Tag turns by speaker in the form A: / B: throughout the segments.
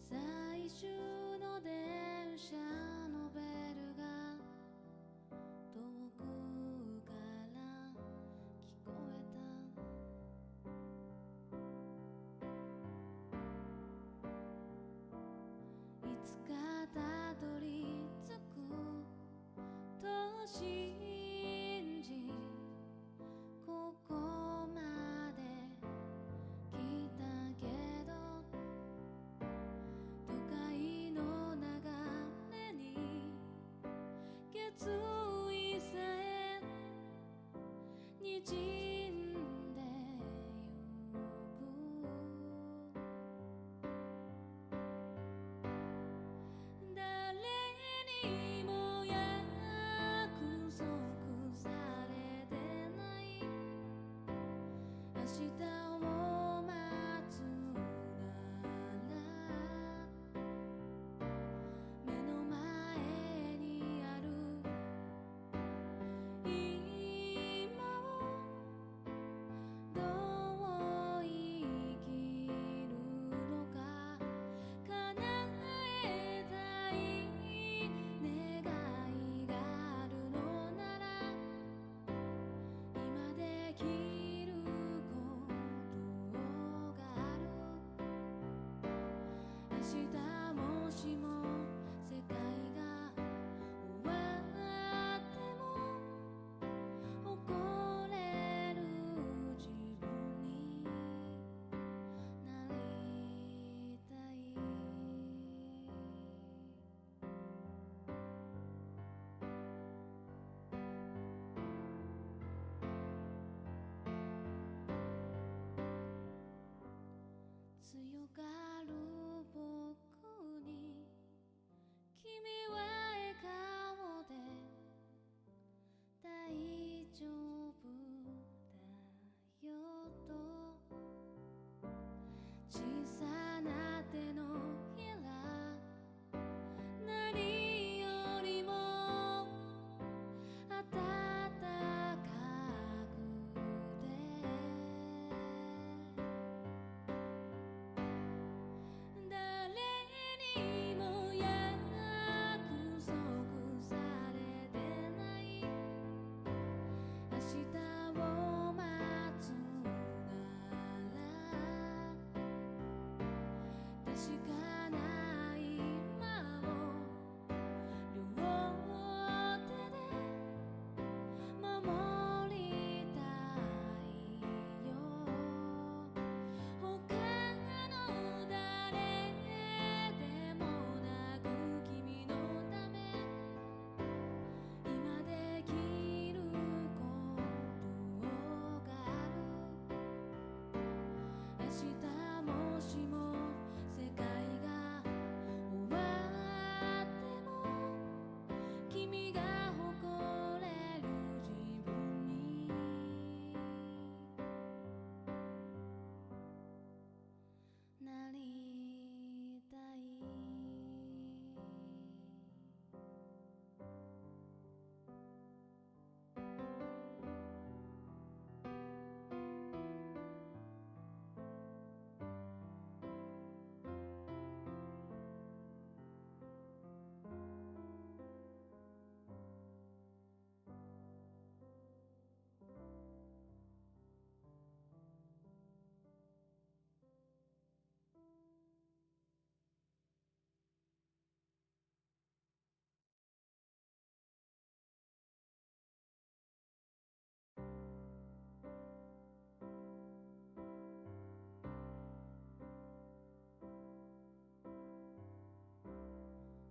A: 最終の電車のベルが遠くから聞こえた。いつかたどり着くと信じ、ここまで来たけど、都会の流れに決意さえにじんでゆく。誰にも約束されてない明日を待つなら、目の前にある今をどう生きるのか、叶えたい願いがあるのなら、今できることがある。明日もしも世界が終わっても誇れる自分になりたい。強がる僕に君は笑顔で大丈夫だよと、小さな手のひら、何よりも温かくて、誰にも約束されてない明日を待つなら、確かな今を両手で守りたいよ。他の誰でもなく君のため、今できることがある。明日もしも世界が終わっても、君が誇れる自分になりたい。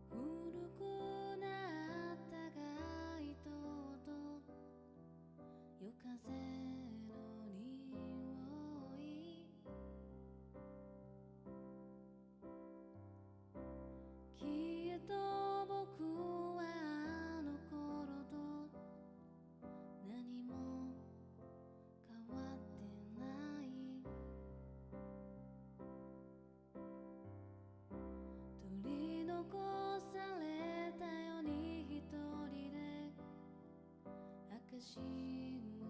A: 古くなった街灯と夜風の匂い、きっと僕はあの頃と何も変わってない。取り残されたように一人で赤信号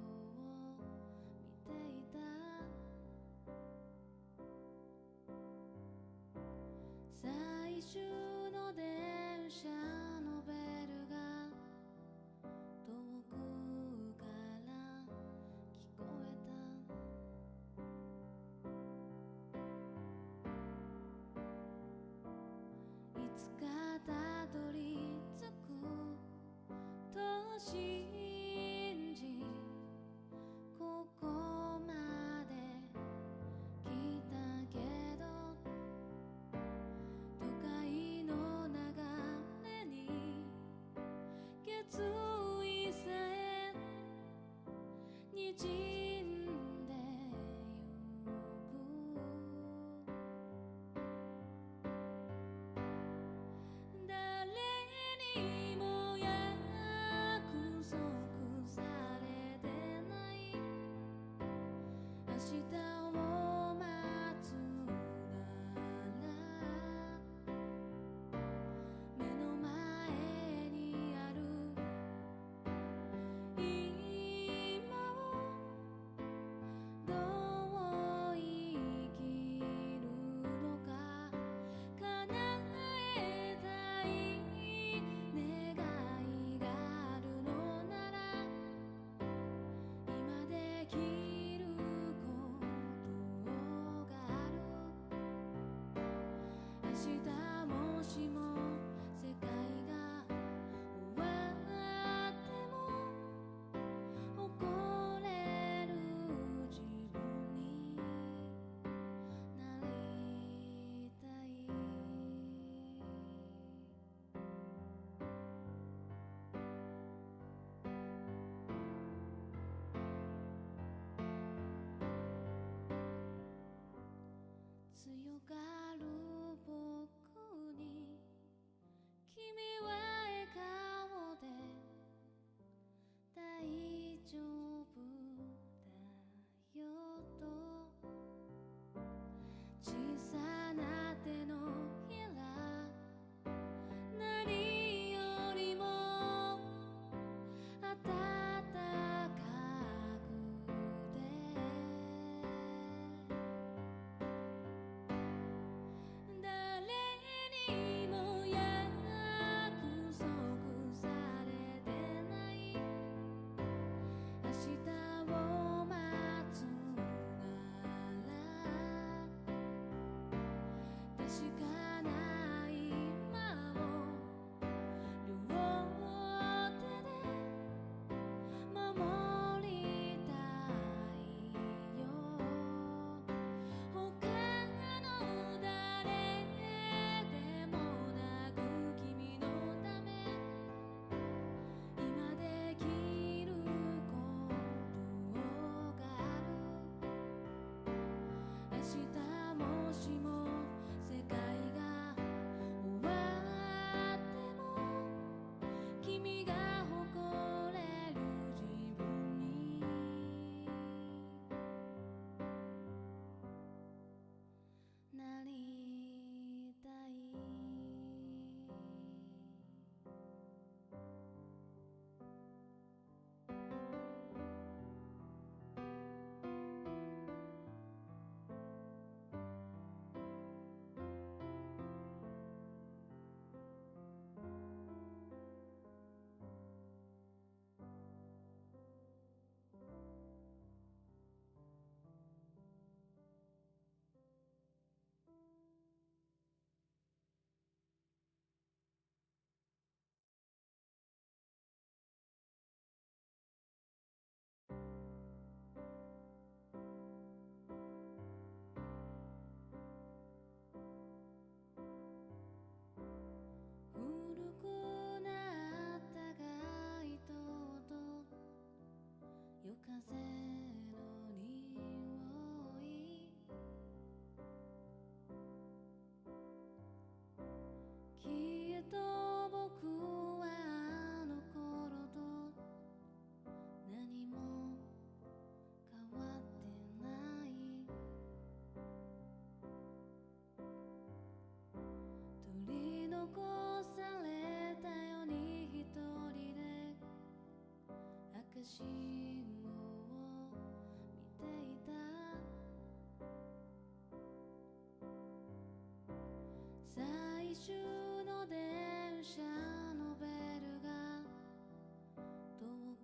A: 都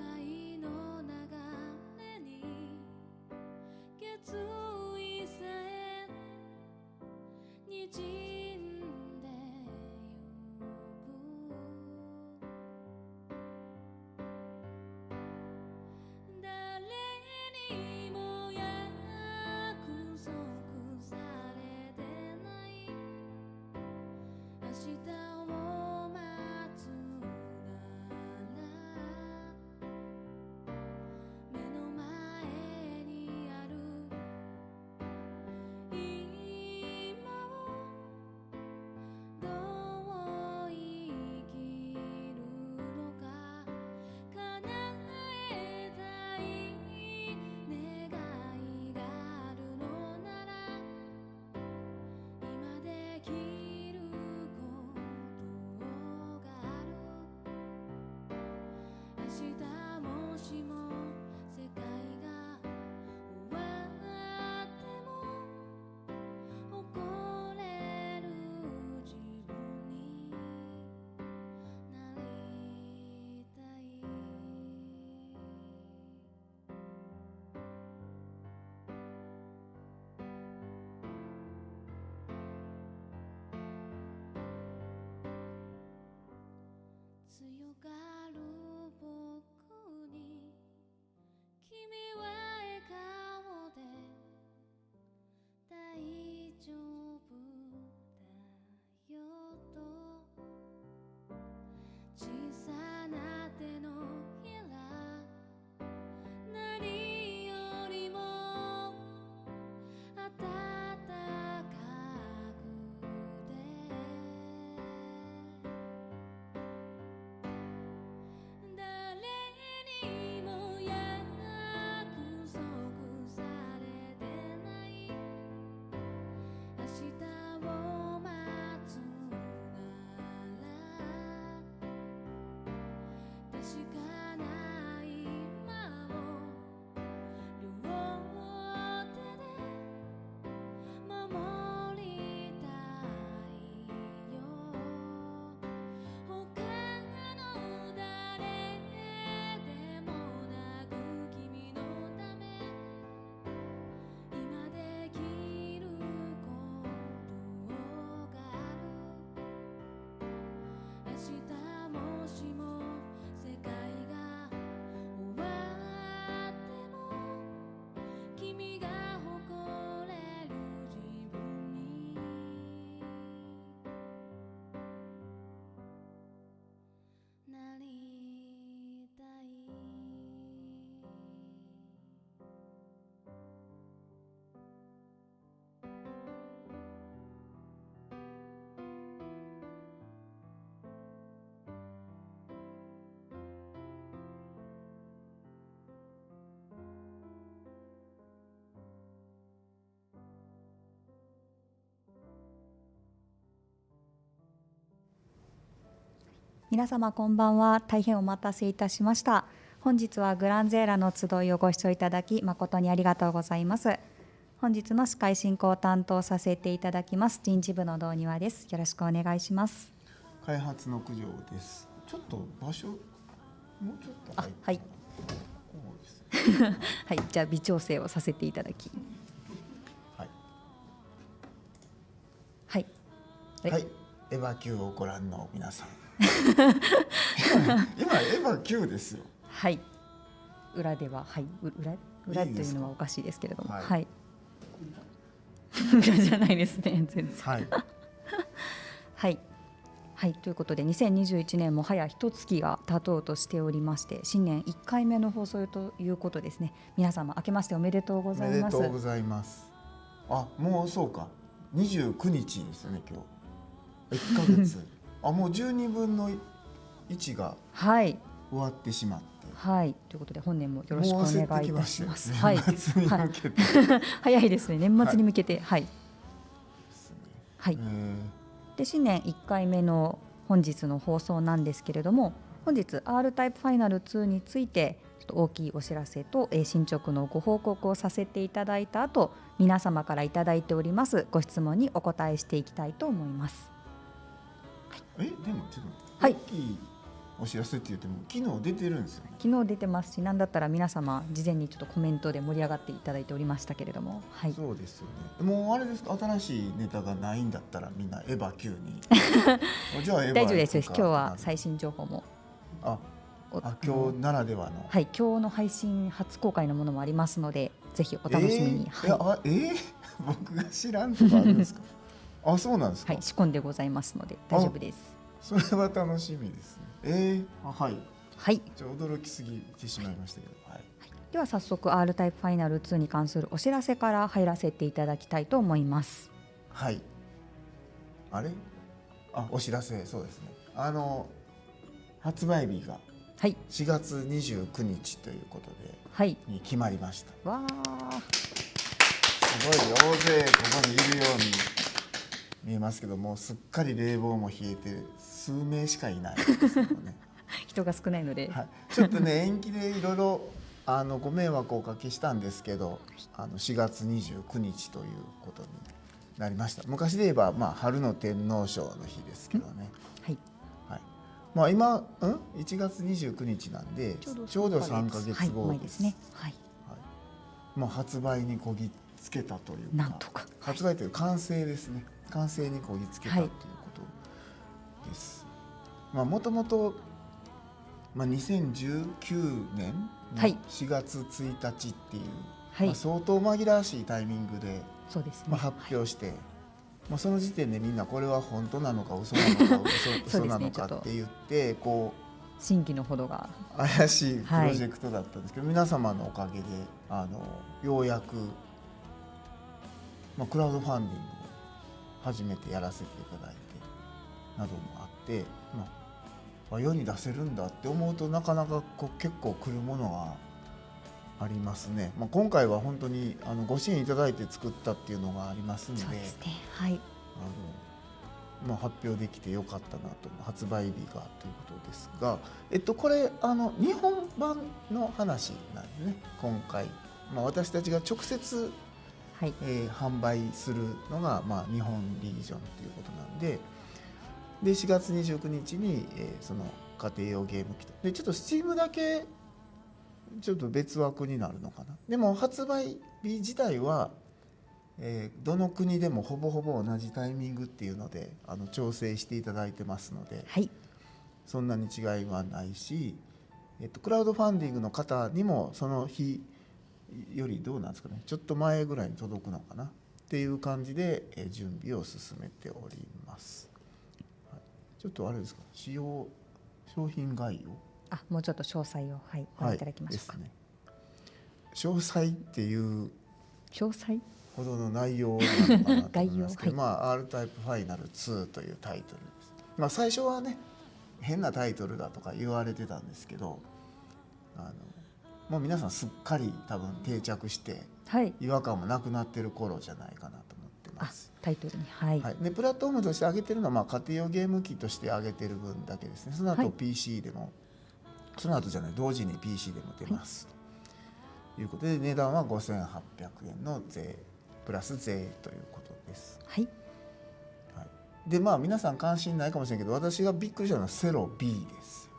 A: 会君が誇れる自分になりたい。
B: 皆様こんばんは。大変お待たせいたしました。本日はグランゼーラの集いをご視聴いただき誠にありがとうございます。本日の司会進行を担当させていただきます人事部の道庭です。よろしくお願いします。
C: 開発の九条です。ちょっと場所もうちょっと入って
B: はい
C: こうですね
B: はい、じゃあ微調整をさせていただき、
C: はい
B: はい、
C: はいエヴァ Q をご覧の皆さん今エヴァ Q ですよ。
B: はい、裏では、はい、裏というのはおかしいですけれども、
C: はい
B: はい、裏じゃないですね、全然。
C: はい
B: はいはい、ということで2021年も早一月が経とうとしておりまして、新年1回目の放送ということですね。皆様明けましておめでとうご
C: お
B: ざいます。
C: めでとうございます。あ、もうそうか29日ですよね今日。1ヶ月あ、もう12分の1が
B: はい
C: 終わってしまって、
B: はい、ということで本年もよろしくお願いいたします。
C: もう
B: はい、
C: 焦ってきましたよ年末に向けて、
B: 早いですね、年末に向けて、はい、
C: ですね。
B: はい。で新年1回目の本日の放送なんですけれども、本日 R タイプファイナル2についてちょっと大きいお知らせと進捗のご報告をさせていただいた後、皆様からいただいておりますご質問にお答えしていきたいと思います。
C: でもちょっと、
B: はい、
C: 大きいお知らせって言っても昨日出てるんですよね。
B: 昨日出てますし、何だったら皆様事前にちょっとコメントで盛り上がっていただいておりましたけれども、はい、
C: そうですよね。もうあれですか、新しいネタがないんだったらみんなエヴァ Q にじゃあエヴァ
B: 大丈夫ですよ。
C: 行くか
B: 今日は最新情報も
C: あ今日ならではの、
B: はい、今日の配信初公開のものもありますので、ぜひお楽しみに。はい、
C: 僕が知らんとかあるんですかあ、そうなんですか、
B: はい、仕込んでございますので大丈夫です。
C: それは楽しみですね。はい、
B: はい、
C: じゃあ驚きすぎてしまいましたけど、はい、
B: では早速 R タイプファイナル2に関するお知らせから入らせていただきたいと思います。
C: はい、お知らせ、そうですね、発売日が
B: はい
C: 4月29日ということで、
B: はい、
C: に決まりました。
B: わー、
C: すごい大勢ここにいるように見えますけども、すっかり冷房も冷えて数名しかいないですけどね
B: 人が少ないので、
C: はい、ちょっとね延期でいろいろご迷惑をおかけしたんですけど、4月29日ということになりました。昔で言えば、春の天皇賞の日ですけどね、
B: はい、
C: はい、今、1月29日なんでちょうど3ヶ月後
B: 前ですね。はい、
C: 発売にこぎつけたというか、
B: なんとか、
C: 発売という完成ですね、完成にこぎつけたということです。もともと2019年の4月1日っていう、相当紛らわしいタイミングで
B: そうですね、
C: 発表して、その時点でみんなこれは本当なのか嘘なのか嘘なのかって言ってこう
B: 真偽のほどが
C: 怪しいプロジェクトだったんですけど、皆様のおかげでようやく、クラウドファンディングを初めてやらせていただいてなどもあって、世に出せるんだって思うとなかなか結構来るものがありますね。今回は本当にご支援いただいて作ったっていうのがありますので、
B: そうですね、はい、
C: 発表できてよかったなと、発売日がということですが、これ日本版の話なんですね今回。私たちが直接、販売するのが、日本リージョンということなんで、4月29日に、その家庭用ゲーム機でちょっと Steam だけちょっと別枠になるのかな。でも発売日自体は、どの国でもほぼほぼ同じタイミングっていうので調整していただいてますので、そんなに違いはないし、クラウドファンディングの方にもその日よりどうなんですかね、ちょっと前ぐらいに届くのかなっていう感じで準備を進めております。はい、ちょっとあれですか、商品概要、
B: もうちょっと詳細を、ご覧いただきましょうか。
C: ですね、詳細っていう
B: 詳細
C: ほどの内容なのかなと思いますけど、
B: 概要、
C: R タイプファイナル2というタイトルです。最初はね変なタイトルだとか言われてたんですけど、もう皆さんすっかり多分定着して違和感もなくなってる頃じゃないかなと思ってます。
B: タイトルに、
C: でプラットフォームとして上げてるのは、家庭用ゲーム機として上げてる分だけですね。その後 PC でも、その後じゃない、同時に PC でも出ます、ということで、値段は5800円の税プラス税ということです。で皆さん関心ないかもしれないけど、私がびっくりしたのはセロ B です。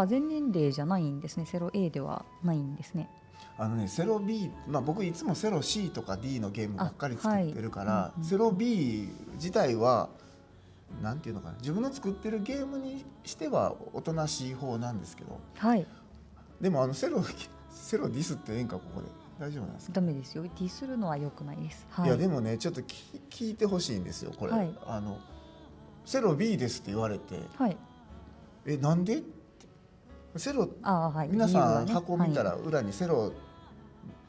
B: 全年齢じゃないんですね。セロ A ではないんですね。
C: セロ B、僕いつもセロ C とか D のゲームばっかり作ってるから、セロ B 自体はなんていうのかな、自分の作ってるゲームにしてはおとなしい方なんですけど、でもセロディスってええんか、ここで大丈夫なんですか？
B: ダメですよ。ディスるのは良くないです。
C: いやでもね、ちょっと聞いてほしいんですよこれ。セロ B ですって言われて、なんでってセロ、皆さん箱見たら裏にセロ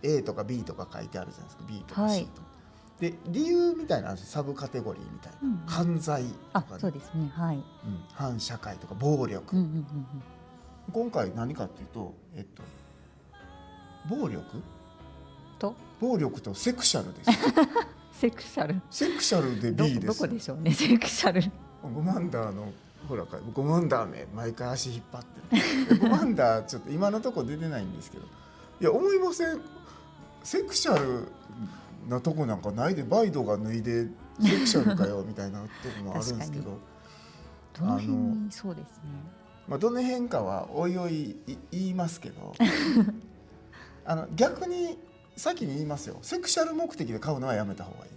C: A とか B とか書いてあるじゃないですか。 B とか C とか、で理由みたいなサブカテゴリーみたいな、犯罪とか、
B: そうですね、
C: 反社会とか暴力、今回何かっていうと、暴力とセクシャルです
B: セクシャル
C: で B です。
B: どこでしょうね、セクシャル。
C: ゴマンダーのほら、ゴマンダーめ毎回足引っ張ってるゴマンダーちょっと今のとこ出てないんですけど、いや思いません？セクシャルなとこなんかないで、バイドが脱いでセクシャルかよみたいなとこもあるんですけど
B: どの辺に、そうですね、
C: どの辺かはおいおい言いますけど逆に先に言いますよ。セクシャル目的で買うのはやめた方がいい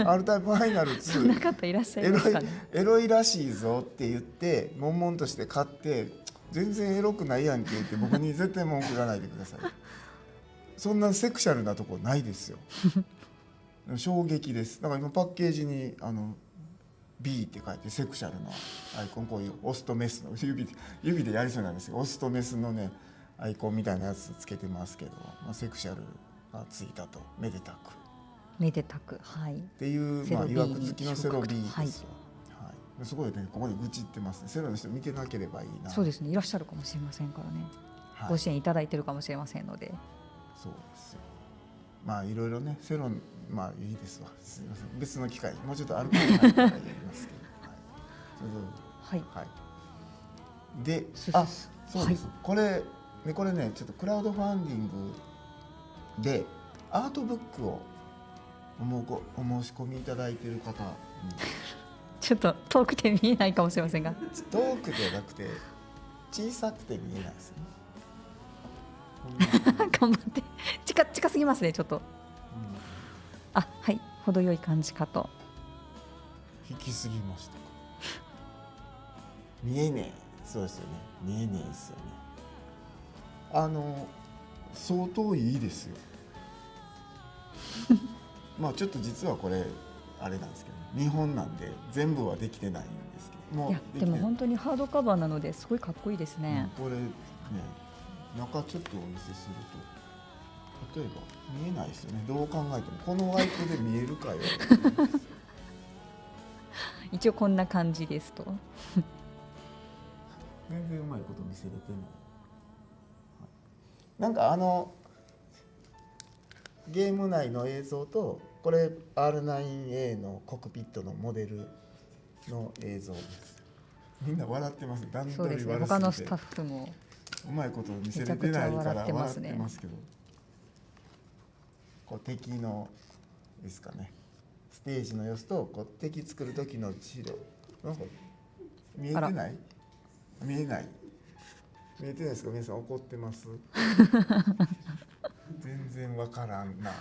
C: R タイプファイナル2
B: そんな方いらっしゃいますかね。
C: エロいらしいぞって言って悶々として買って、全然エロくないやんけって僕に絶対文句言わないでくださいそんなセクシャルなとこないですよ衝撃です。だから今パッケージにB って書いてセクシャルのアイコン、こういうオスとメスの指でやりそうなんですけど、オスとメスのねアイコンみたいなやつつけてますけど、セクシャルがついたと、めでたくっていう、いわくつきのセロ B ですわ。すごいね、ここで愚痴ってますね。セロの人見てなければいいな。
B: そうですね、いらっしゃるかもしれませんからね、ご支援いただいてるかもしれませんので。
C: そうですよ。いろいろね、セロンいいですわ。すみません、別の機会もうちょっとアルコール入ったらやりますけど、で、そうです、これね、ちょっとクラウドファンディングでアートブックをお申し込みいただいている方に
B: ちょっと遠くて見えないかもしれませんが、
C: 遠くじゃなくて小さくて見えないですね
B: 頑張って近すぎますね、ちょっと、程よい感じかと。
C: 引きすぎましたか見えねえ、そうですよね、見えねえですよね。相当いいですよちょっと実はこれあれなんですけど、日本なんで全部はできてないんですけど、
B: でも本当にハードカバーなのですごいかっこいいですね。
C: これね、中ちょっとお見せすると、例えば見えないですよね、どう考えてもこのワイプで見えるかよ
B: 一応こんな感じですと
C: 全然うまいこと見せれてない。なんかゲーム内の映像と、これ R9A のコックピットのモデルの映像です。みんな笑ってます。段取り悪すぎて、
B: 他のスタッフも
C: うまいこと見せれてないから笑ってますけど、こう敵のですかね、ステージの様子とこう敵作る時の資料、なんか見えてない？見えないですか？皆さん怒ってます全然わからんな。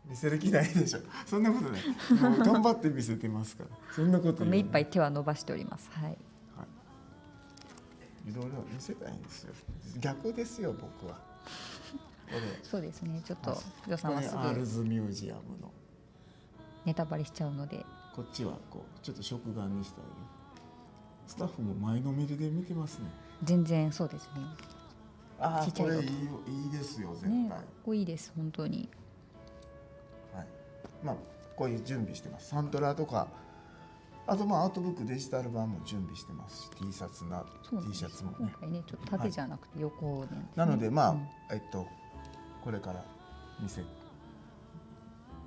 C: 見せる気ないでしょ。そんなことない。もう頑張って見せてますから。そんなこと
B: 目いっぱい手は伸ばしております。い
C: ろいろ見せたいんですよ。逆ですよ、僕は。
B: そうですね。ちょっと予
C: これ
B: 算はすぐ
C: アールズミュージアムの
B: ネタバレしちゃうので。
C: こっちはこうちょっと食玩にしてあげる。スタッフも前のめりで見てますね。
B: 全然そうですね。
C: ああ、
B: ちっちゃいの
C: これいいよ、いいですよ絶対、
B: ね、かっこいいです本当に。
C: はい、まあこういう準備してます。サントラとか、あとまあアートブックデジタル版も準備してますし、 T シャツな
B: そうなんで
C: T
B: す
C: シャツもね。
B: 今回ねちょっと縦じゃなくて横なんですね。
C: なのでまあ、
B: うん
C: これから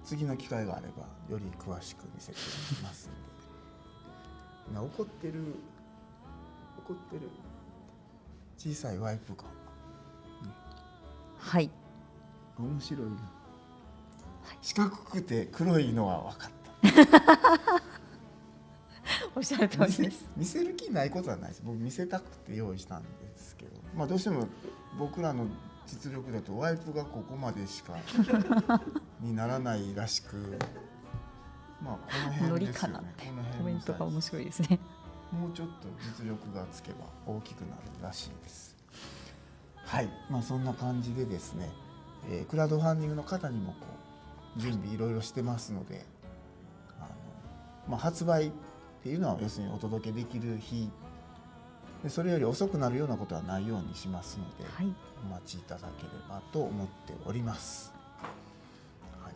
C: 次の機会があればより詳しく見せていきますので今怒ってる小さいワイプが
B: はい
C: 面白いな、四角くて黒いのは分かった
B: おっしゃる通りです。
C: 見せる気ないことはないです。僕見せたくて用意したんですけど、まあどうしても僕らの実力だとワイプがここまでしかにならないらしく、まあこの
B: ノリ
C: 辺ですよね。
B: かなって
C: この辺の
B: コメントが
C: サイズ
B: 面白いですね。
C: もうちょっと実力がつけば大きくなるらしいです。はい、まあそんな感じでですね、クラウドファンディングの方にもこう準備いろいろしてますので、まあ、発売っていうのは要するにお届けできる日で、それより遅くなるようなことはないようにしますので、
B: はい
C: お待ちいただければと思っております。はい、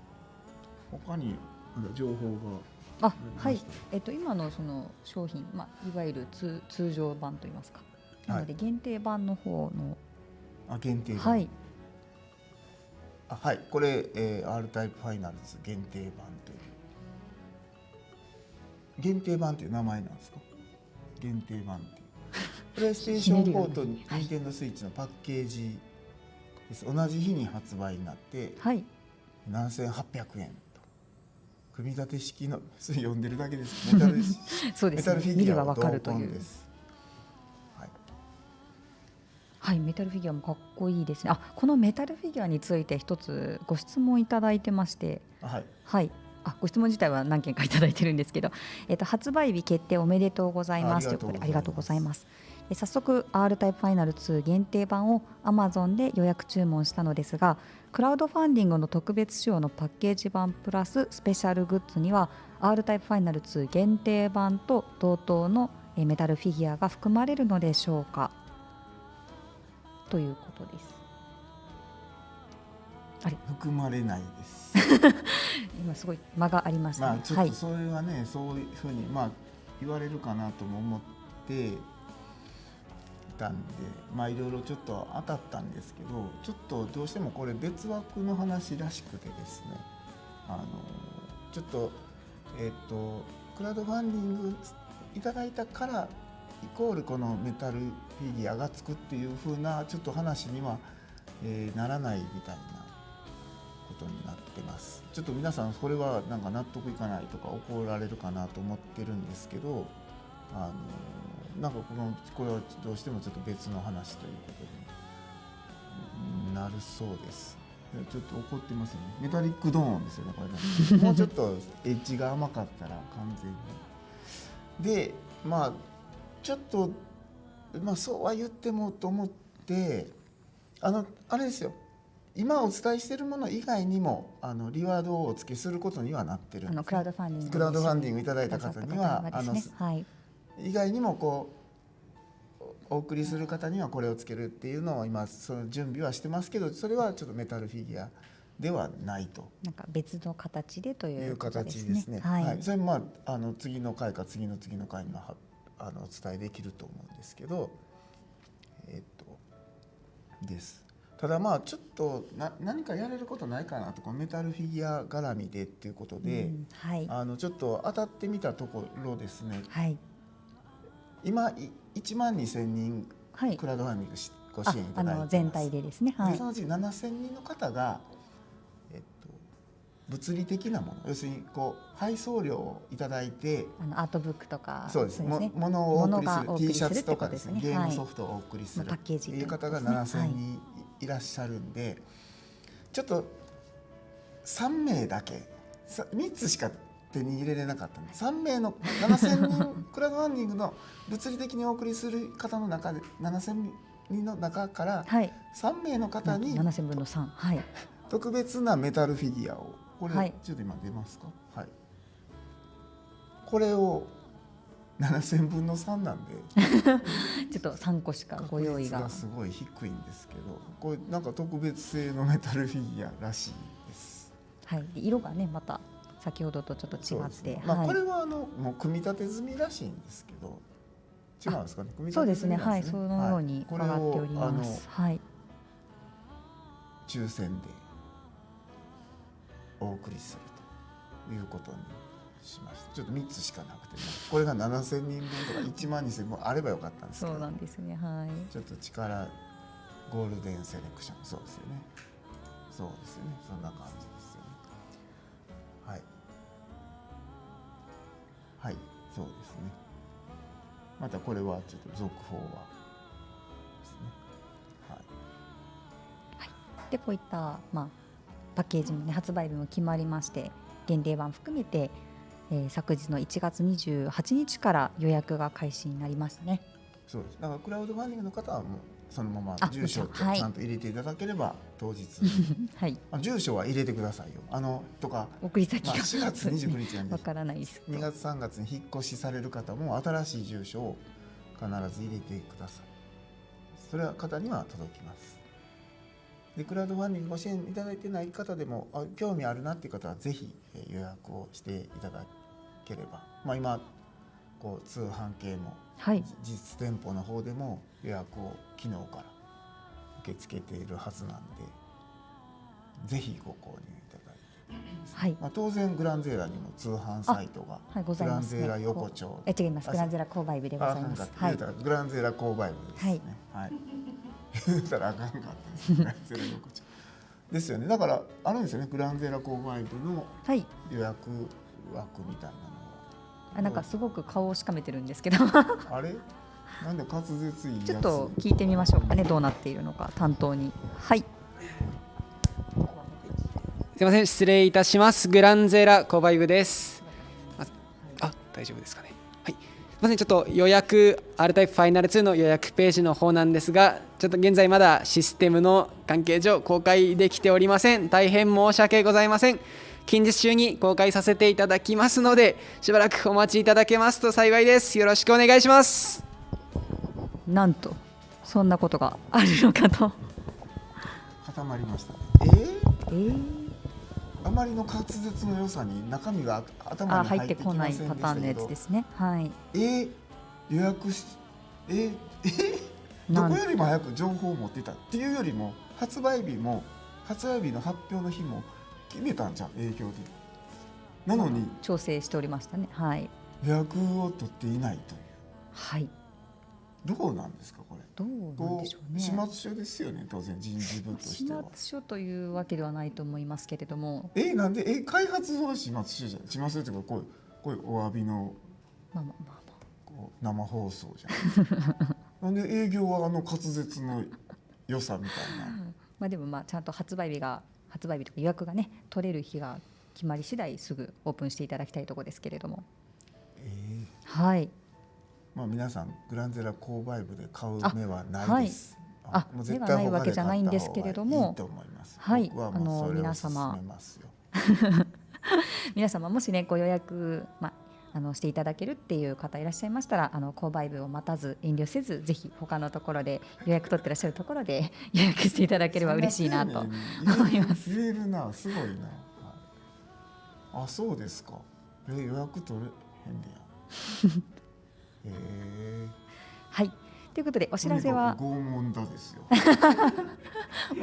C: 他に情報が
B: あはい今のその商品、まあ、いわゆる通常版といいますか、なので限定版の方の、
C: 限定版、
B: はい
C: はい、これ、R タイプファイナルズ限定版という限定版という名前なんですか。限定版っていうプレイステーション4とニンテンドースイッチのパッケージです。同じ日に発売になって
B: はい
C: 7800円と、組み立て式のそれ読んでるだけですメタル
B: そうですね
C: メタルフィ
B: 見れば
C: ギュアは同
B: わかるという
C: 梱です。はい
B: はいメタルフィギュアもかっこいいですね。あこのメタルフィギュアについて一つご質問いただいてまして、
C: はい
B: はいご質問自体は何件かいただいてるんですけど、発売日決定おめでとうございますということでありがとうございます。で早速 R タイプファイナル2限定版を Amazon で予約注文したのですが、クラウドファンディングの特別仕様のパッケージ版プラススペシャルグッズには R タイプファイナル2限定版と同等のメタルフィギュアが含まれるのでしょうかということです。あれ
C: 含まれないです
B: 今すごい間がありますね。
C: まあちょっ
B: はい
C: とそれはね、そういうふうにまあ言われるかなとも思ってたんで、まあいろいろちょっと当たったんですけど、ちょっとどうしてもこれ別枠の話らしくてですね、ちょっとクラウドファンディングいただいたからイコールこのメタルフィギュアがつくっていう風なちょっと話には、ならないみたいなことになってます。ちょっと皆さんこれはなんか納得いかないとか怒られるかなと思ってるんですけど、なんかこれはどうしてもちょっと別の話ということになるそうです。ちょっと怒ってますよね。メタリックドーンですよねこれねもうちょっとエッジが甘かったら完全にで、まあちょっとまあそうは言ってもと思って、あれですよ、今お伝えしているもの以外にもリワードをお付けすることにはなってるんです。
B: クラウドファンディング
C: クラウドファンディングいただいた方には
B: はい
C: 以外にもこうお送りする方にはこれをつけるっていうのを今その準備はしてますけど、それはちょっとメタルフィギュアではないと
B: なんか別の形でとい
C: いう
B: うことですね。
C: 形ですね。
B: はい
C: はい、それもまあ次の回か次の次の回にはお伝えできると思うんですけど、です。ただまあちょっと何かやれることないかなとか、メタルフィギュア絡みでっていうことで、
B: はい、
C: ちょっと当たってみたところですね、
B: はい
C: 今1万2000人
B: はい、
C: クラウドファンディングご支援いただいてます。
B: 全体でですね。はい、
C: でそのうち7000人の方が、物理的なもの、要するにこう配送料をいただいて、
B: アートブックとか
C: そうです
B: ね、
C: 物をお送りする
B: 物がお送り
C: T シャツとか
B: するってことですね。
C: ゲームソフトをお送りする
B: パッケージ
C: っていう方が7000人いらっしゃるんで、ちょっと3名だけ3つしか手に入れれなかったんで、3名の7000人クラウドファンディングの物理的にお送りする方の中で7000人の中から
B: はい
C: 3名の方に
B: 7000分の3、はい
C: 特別なメタルフィギュアを、これ、
B: はい
C: ちょっと今出ますか、はい、これを7000分の3なんで
B: ちょっと3個しかご用意が
C: 確率がすごい低いんですけど、これなんか特別製のメタルフィギュアらしいです。
B: はい、で色がねまた先ほどとちょっと違って、
C: そうですね、まあ、
B: はい
C: これはもう組み立て済みらしいんですけど、違うんですかね、組み
B: そう
C: 立て済み
B: ですね、はい、
C: なんですね。
B: そのように
C: これ
B: 伺っており
C: を
B: ます。はい、
C: 抽選でお送りするということにしました。ちょっと3つしかなくてね、これが7000人分とか1万2000もあればよかったんですけど、
B: そうなんですね。はい。
C: ちょっと力ゴールデンセレクション、そうですよね、そうですよね、そんな感じですよね。はいはい、そうですね。またこれはちょっと続報はですね。はい。
B: でこういったパッケージもね発売日も決まりまして、限定版含めて、昨日の1月28日から予約が開始になりましたね。
C: そうです。だからクラウドファンディングの方はもうそのまま
B: あ
C: 住所を
B: もちろんはい
C: ちゃんと入れていただければ当日
B: はい。
C: 住所は入れてくださいよ。とか、
B: 送り先が、
C: 4月29日なんで
B: わからないですけど。
C: 2月3月に引っ越しされる方も新しい住所を必ず入れてください。それは方には届きます。でクラウドファンディングご支援いただいてない方でも興味あるなっていう方はぜひ予約をしていただければ、今こう通販系も、
B: はい。
C: 実店舗の方でも予約を昨日から受け付けているはずなんで、ぜひご購入いただいて、
B: はい。
C: 当然グランゼーラにも通販サイトが、
B: はい、ございますね。
C: グランゼーラ横丁、
B: 違います。グランゼーラ購買部でございます。はい。
C: グランゼーラ購買部ですね。はい。言うたらあかんかったです。グランゼーラ横丁ですよね。だからあるんですよね。グランゼーラ購買部の
B: はい。
C: 予約枠みたいなのが。
B: なんかすごく顔をしかめてるんですけど
C: あれ？なんで滑舌いいやつ？
B: ちょっと聞いてみましょうかね、どうなっているのか担当に。はい。
D: すいません、失礼いたします。グランゼーラ購買部です。大丈夫ですかね。はい。すいません、ちょっと予約 R タイプファイナル2の予約ページの方なんですが、ちょっと現在まだシステムの関係上公開できておりません。大変申し訳ございません。近日中に公開させていただきますので、しばらくお待ちいただけますと幸いです。よろしくお願いします。
B: なんとそんなことがあるのかと。
C: 固まりましたね。
B: ー
C: あまりの滑舌の良さに中身が頭に
B: 入
C: 入っててき
B: っこない
C: ませんでした
B: パターンのや
C: けど、
B: つですね。はい。
C: 予約しどこよりも早く情報を持ってたっていうよりも発売日の発表の日も決めたんじゃん、営業で。なのに
B: 調整しておりましたね。はい。
C: 予約を取っていないという。
B: はい。
C: どうなんですかこれ。
B: どうなんでしょうね。
C: 始末書ですよね、当然人事部と
B: 始
C: しては。
B: 末書というわけではないと思いますけれども。
C: なんで開発は始末書じゃん。始末書っていうかこういうお詫びのこう生放送じゃん。なんで営業は滑舌の良さみたいな。
B: でもちゃんと発売日とか予約がね取れる日が決まり次第すぐオープンしていただきたいところですけれども。はい。
C: 皆さんグランゼラ購買部で買う目はないです。もう
B: 目がないわけじゃないんですけれども、
C: いいと思います。
B: はい。
C: 僕はもうそれを勧めますよ。
B: 皆様もしねご予約していただけるっていう方いらっしゃいましたら、購買部を待たず遠慮せず、ぜひ他のところで予約取ってらっしゃるところで予約していただければ嬉しいなと思います。
C: 言えるな、すごいな。そうですか。予約取れへんねや。
B: はい。ということでお知らせは
C: 拷問だですよ。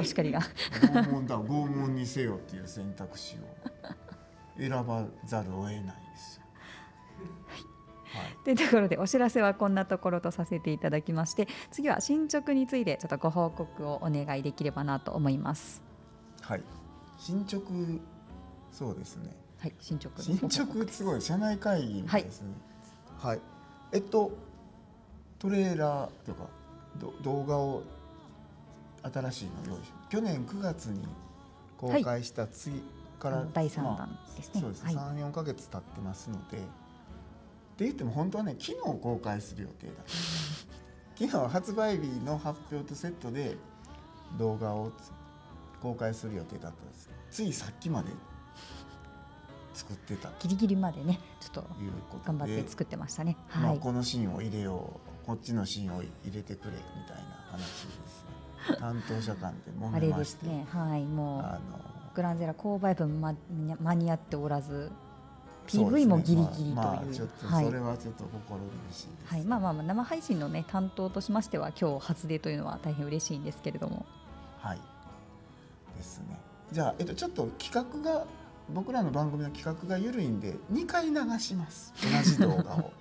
B: お叱りが
C: 拷問にせよっていう選択肢を選ばざるを得ないですよ。
B: というところでお知らせはこんなところとさせていただきまして、次は進捗についてちょっとご報告をお願いできればなと思います。
C: はい。進捗、そうですね。
B: はい。進捗
C: すごい社内会議ですね。はい。トレーラーというか動画を新しいの用意し、去年9月に公開した次から
B: 第3弾ですね。
C: そうです。3、4ヶ月経ってますので。って言っても本当はね、昨日公開する予定だった昨日発売日の発表とセットで動画を公開する予定だったんです。ついさっきまで作ってた
B: ギリギリまでねちょっと
C: ということ
B: 頑張
C: で、
B: って作ってましたね。
C: まあ、
B: はい。
C: このシーンを入れよう、こっちのシーンを入れてくれみたいな話ですね。担当者間で揉
B: あれ
C: めまして、
B: ですね。はい。もう
C: あの
B: グランゼラ購買分間に合っておらず、
C: そうです
B: PV
C: ね
B: もギリギリという。
C: まあちょっと
B: はい
C: それはちょっと心苦しいです。
B: はい。まあ生配信のね担当としましては今日初出というのは大変嬉しいんですけれども。
C: はいですね。じゃあ、ちょっと企画が僕らの番組の企画が緩いんで2回流します。同じ動画を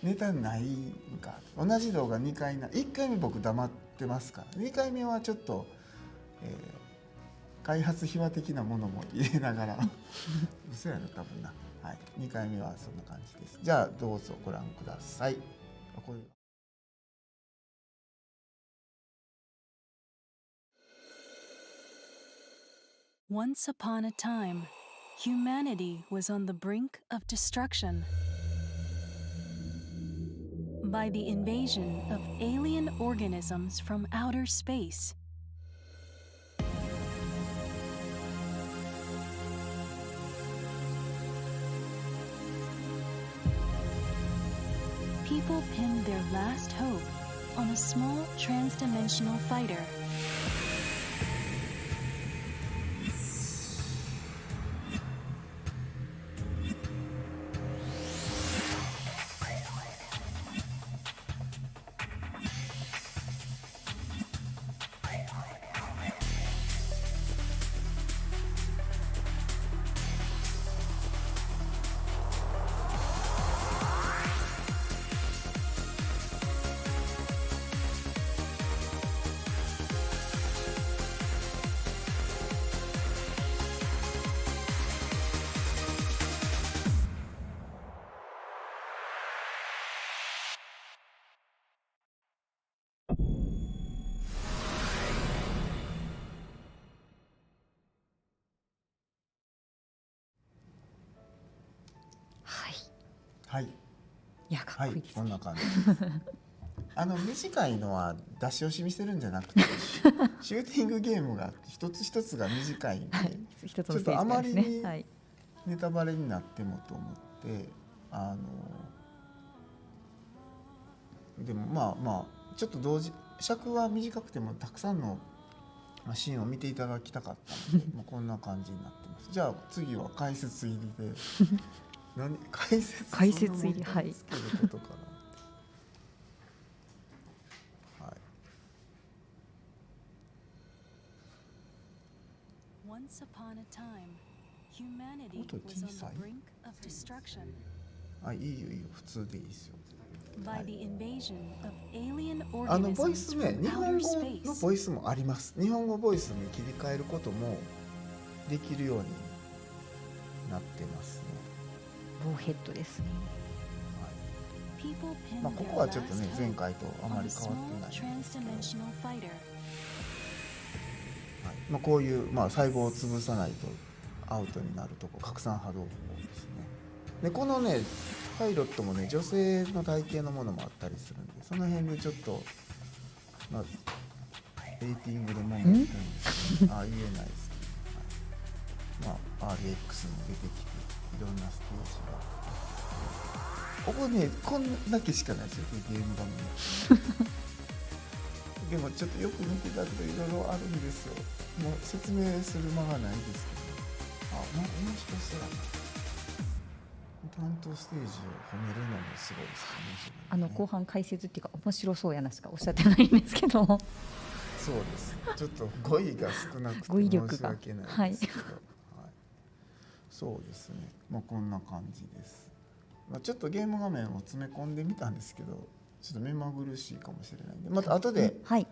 C: ネタないんか、同じ動画2回1回目僕黙ってますから2回目はちょっと、開発秘話的なものも入れながら嘘やな多分な。はい、2回目はそんな感じです。じゃあどうぞご覧ください。これ
E: Once upon a time, humanity was on the brink of destruction by the invasion of alien organisms from outer space. People pinned their last hope on a small trans-dimensional fighter.
B: はい。
C: はい
B: いやか
C: はい
B: っこいいですね。
C: こんな感じです。短いのは出し惜しみしてるんじゃなくてシューティングゲームが一つ一つが短いんで、
B: はい。一つのステージ
C: ちょっとあまりに
B: ですね。はい。
C: ネタバレになってもと思ってでもまあちょっと同時尺は短くてもたくさんのシーンを見ていただきたかったのでこんな感じになってます。じゃあ次は解説入りで解説
B: 入りはい
C: つけることかなはい
E: Once upon a time, humanity
C: 音
E: was
C: 小
E: on
C: さい
E: the brink of destruction
C: あいいよ普通でいいですよ。
E: by the invasion of alien
C: ボイス
E: organisms
C: ね
E: from
C: 日本
E: outer
C: 語の
E: space.
C: ボイスもあります。日本語ボイスに切り替えることもできるようになってますね。
B: ボーヘッドですね。
E: People pinned
C: まあこ
E: their
C: こはちょっとね
E: last
C: 前
E: hope
C: 回とあま
E: on a
C: り変わ
E: small
C: ってないんですけど、
E: trans-dimensional fighter.
C: はいまあ、こういう、細胞を潰さないとアウトになるとこ拡散波動砲ですね。でこのねパイロットもね女性の体型のものもあったりするんでその辺でちょっとレーティングでもめてるんですけど言えないですけど、RX も出てきていろんなステージがここねこんだけしかないですよゲーム画面でもちょっとよく見ていただくといろいろあるんですよ。もう説明する間がないですけど面白そうやな。担当ステージを褒めるのもすごいですね。
B: 後半解説っていうか面白そうやなしかおっしゃってないんですけど
C: そうですちょっと語彙が少なくて
B: 語彙力が
C: 申し訳ないですけど、はいそうですね、こんな感じです。ちょっとゲーム画面を詰め込んでみたんですけどちょっと目まぐるしいかもしれないんでまた後で、
B: はい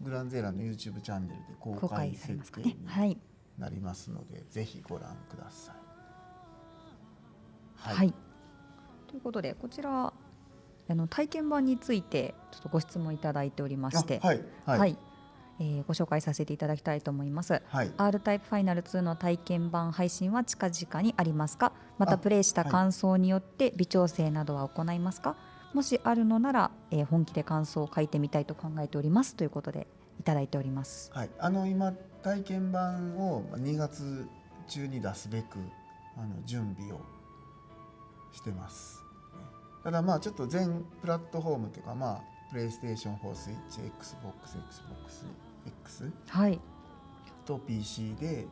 C: グランゼーラの YouTube チャンネルで公
B: 公開
C: 開設
B: されますか
C: 定に
B: ね。はい
C: なりますので、ぜひご覧ください。
B: はい、ということでこちら体験版についてちょっとご質問いただいておりまして、
C: はいはい
B: ご紹介させていただきたいと思います。
C: はい
B: R タイプファイナル2の体験版配信は近々にありますか。また
C: あ
B: プレイした感想によって微調整などは行いますか。もしあるのなら、本気で感想を書いてみたいと考えておりますということでいただいております。
C: はい、今体験版を2月中に出すべく準備をしてます。ただちょっと全プラットフォームというかプレイステーション4、スイッチ、Xbox X
B: はい
C: と PC で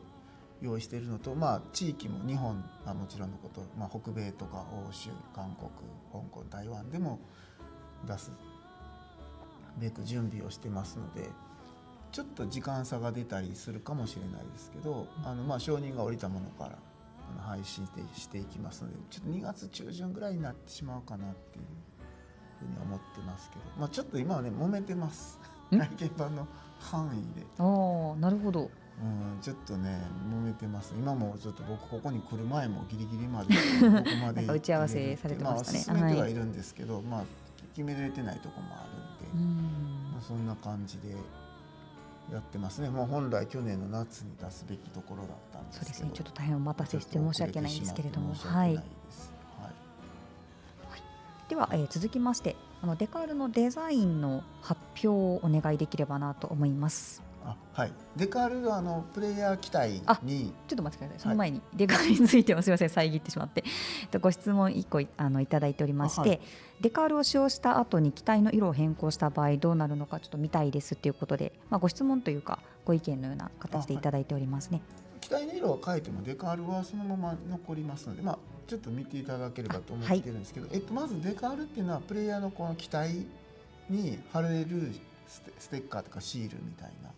C: 用意しているのと、地域も日本はもちろんのこと、北米とか欧州、韓国、香港、台湾でも出すべく準備をしてますので、ちょっと時間差が出たりするかもしれないですけど、承認が下りたものから配信していきますので、ちょっと2月中旬ぐらいになってしまうかなっていうふうに思ってますけど、ちょっと今はね揉めてます。体験版の範囲で。
B: なるほど。
C: ちょっとね揉めてます。今もちょっと僕ここに来る前もギリギリまでここまで
B: 打ち合わせされてましたね。
C: 進めてはいるんですけど、決められてないところもあるんで、そんな感じでやってますね。本来去年の夏に出すべきところだったんですけど、
B: そうですね。ちょっと大変お待たせして申し訳ないんですけれども、
C: はい。
B: では、続きましてデカールのデザインの発表をお願いできればなと思います。
C: はい、デカールのプレイヤー機体に
B: ちょっと待ってください。その前にデカールについてもすみません遮ってしまってご質問1個いただいておりまして、デカールを使用した後に機体の色を変更した場合どうなるのかちょっと見たいですということで、ご質問というかご意見のような形でいただいておりますね。
C: 機体の色を変えてもデカールはそのまま残りますので、ちょっと見ていただければと思っているんですけど、まずデカールっていうのはプレイヤーのこの機体に貼れるステッカーとかシールみたいな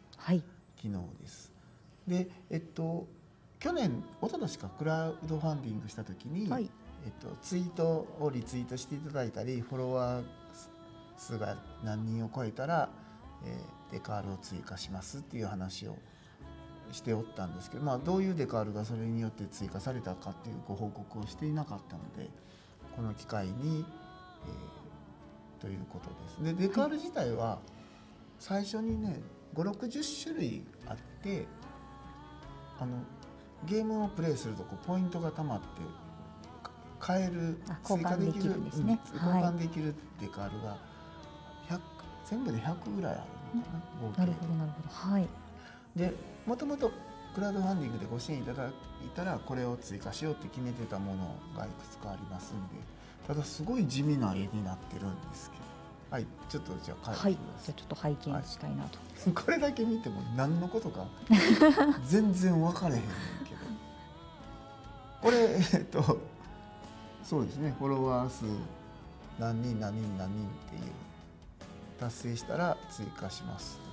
C: 機能です。で、去年一昨年かクラウドファンディングした時に、ツイートをリツイートしていただいたりフォロワー数が何人を超えたら、デカールを追加しますっていう話をしておったんですけど、どういうデカールがそれによって追加されたかっていうご報告をしていなかったので、この機会に、ということです。でデカール自体は最初にね5、60種類あって、ゲームをプレイするとポイントがたまって買える追加できる
B: んですね。
C: 交換できるデカールが全部で100ぐらいあるのかな、合計で。
B: なるほどなるほど。はい。
C: でもともとクラウドファンディングでご支援いただいたらこれを追加しようって決めてたものがいくつかありますんで、ただすごい地味な絵になってるんですけど、はい、ちょっとじゃあ書いてください。
B: じゃあちょっと拝見したいなと、
C: これだけ見ても何のことか全然分かれへんねんけどこれそうですね、フォロワー数何人っていう達成したら追加しますと。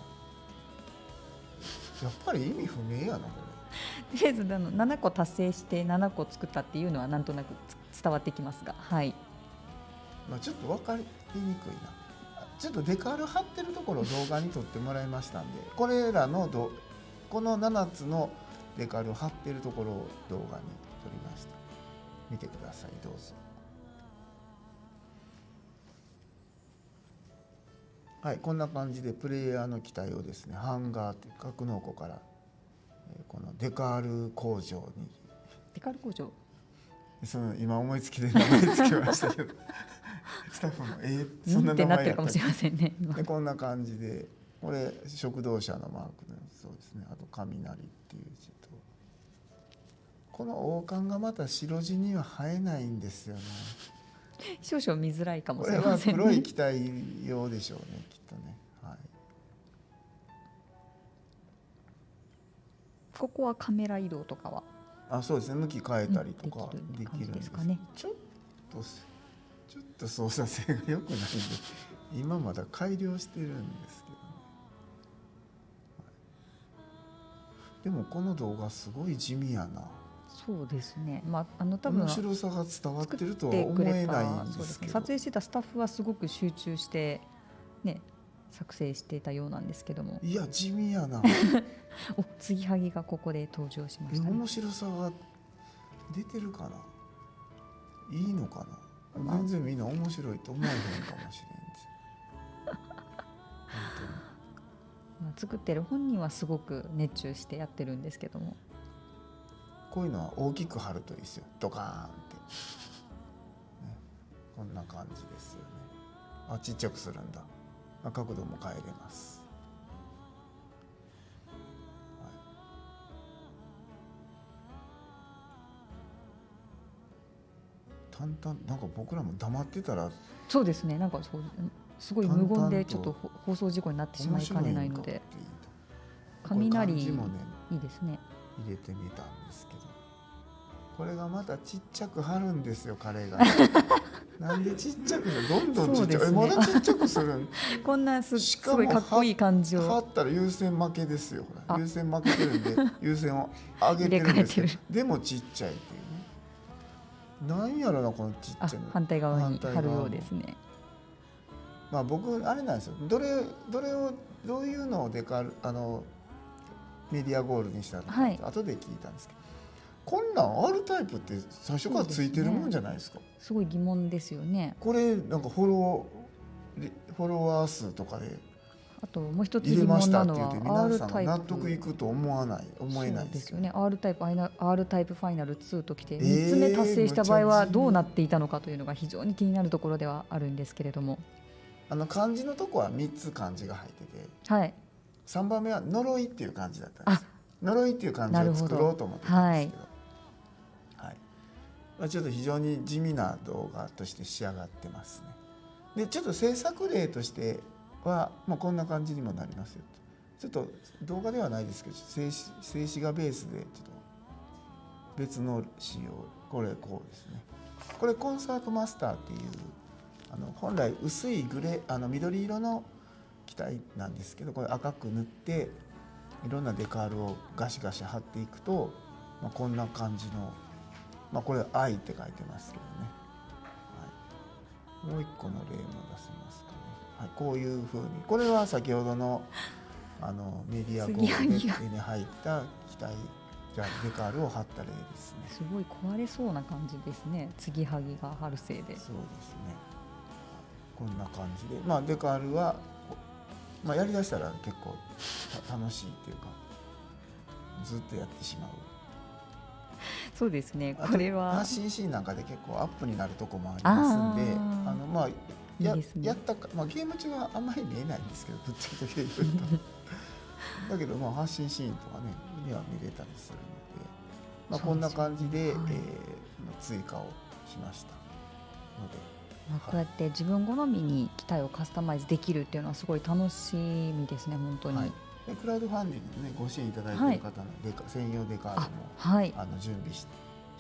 C: やっぱり意味不明やなこ
B: とりあえず7個達成して7個作ったっていうのはなんとなく伝わってきますが、はい。
C: ちょっと分かりにくいな。ちょっとデカール貼ってるところを動画に撮ってもらいましたんで、これらのこの7つのデカールを貼ってるところを動画に撮りました。見てください、どうぞ。はい、こんな感じでプレイヤーの機体をですね、ハンガーという格納庫からこのデカール工場に、
B: デカール工場、
C: 今思いつきで名前つけましたけどスタッフもそんな名前やったっけ
B: ってなってるかもしれませんね。
C: でこんな感じで、これ食堂車のマークのそうですね、あと雷っていう字と、この王冠がまた白地には映えないんですよね。
B: 少々見づらいかも
C: これは
B: しれませんね。
C: 黒い機体用でしょうね、きっとね。はい、
B: ここはカメラ移動とかは
C: そうですね、向き変えたりとかできるん
B: できる感じ
C: で
B: ですかね。
C: ちょっと操作性が良くないんで今まだ改良してるんですけどね。でもこの動画すごい地味やな。
B: そうですね。多分
C: 面白さが伝わってるとは思えないんですけど、
B: 撮影してたスタッフはすごく集中してね作成していたようなんですけども、
C: いや地味やな
B: 継ぎはぎがここで登場しましたね。
C: 面白さが出てるかな、いいのかな、全然みんな面白いと思えへんかもしれんし本
B: 作ってる本人はすごく熱中してやってるんですけども、
C: こういうのは大きく貼るといいですよ、ドカーンって、ね、こんな感じですよね。ちっちゃくするんだ、角度も変えれます。淡々、なんか僕らも黙ってたら
B: そうですね、なんかそうすごい無言でちょっと放送事故になってしまいかねないので、雷いいですね。
C: 入れてみたんですけど、これがまたちっちゃく貼るんですよ、彼が。なんでちっちゃくどんどんちっちゃく、まだちっちゃくするん
B: こんなすごいかっこいい感じを
C: 貼ったら優先負けですよ。ほら優先負けてるんで優先を上げてるんですけど、でもちっちゃいっていうね。なんやろなこのちっちゃいの。
B: 反対側に貼るようですね。
C: 僕あれなんですよ。どういうのをメディアゴールにしたのかって後で聞いたんですけど、こんなん R タイプって最初からついてるもんじゃないですか。
B: すごい疑問ですよね。
C: これなんかフォロワー数とかで
B: あともう一つ
C: 入れま
B: 疑問
C: したって言って
B: なのは
C: 皆
B: R
C: さん
B: タイプ
C: が納得いくと思えないでけど。
B: ですすよね。R タイプファイナル2ときて3つ目達成した場合はどうなっていたのかというのが非常に気になるところではあるんですけれども、
C: 漢字のとこは3つ漢字が入ってて、
B: はい、
C: 3番目は呪いっていう漢字だったんです。呪いっていう漢字を作ろうと思ってたんですけど、ちょっと非常に地味な動画として仕上がってますね。でちょっと制作例としては、こんな感じにもなりますよ。ちょっと動画ではないですけど、静止画ベースでちょっと別の仕様、これこうですね。これコンサートマスターっていう本来薄いグレー緑色の機体なんですけど、これ赤く塗っていろんなデカールをガシガシ貼っていくと、こんな感じの、これ「愛」って書いてますけどね、もう一個の例も出せますかね。こういうふうに、これは先ほどのメディアゴールで手に入った機体デカールを貼った例ですね。
B: すごい壊れそうな感じですね。継ぎはぎが貼るせいで。
C: そうですね。こんな感じで、デカールは、やりだしたら結構楽しいっていうか、ずっとやってしまう。
B: そうですね。これは
C: 発信シーンなんかで結構アップになるとこもありますんで、やったか、ゲーム中はあんまり見えないんですけど、ぶっちゃけ言うとだけど発信シーンとかねには見れたりするので、こんな感じで、追加をしましたので、
B: こうやって自分好みに機体をカスタマイズできるっていうのはすごい楽しみですね、本当に。
C: でクラウドファンディングで、ご支援いただいている方の専用デカールも準備し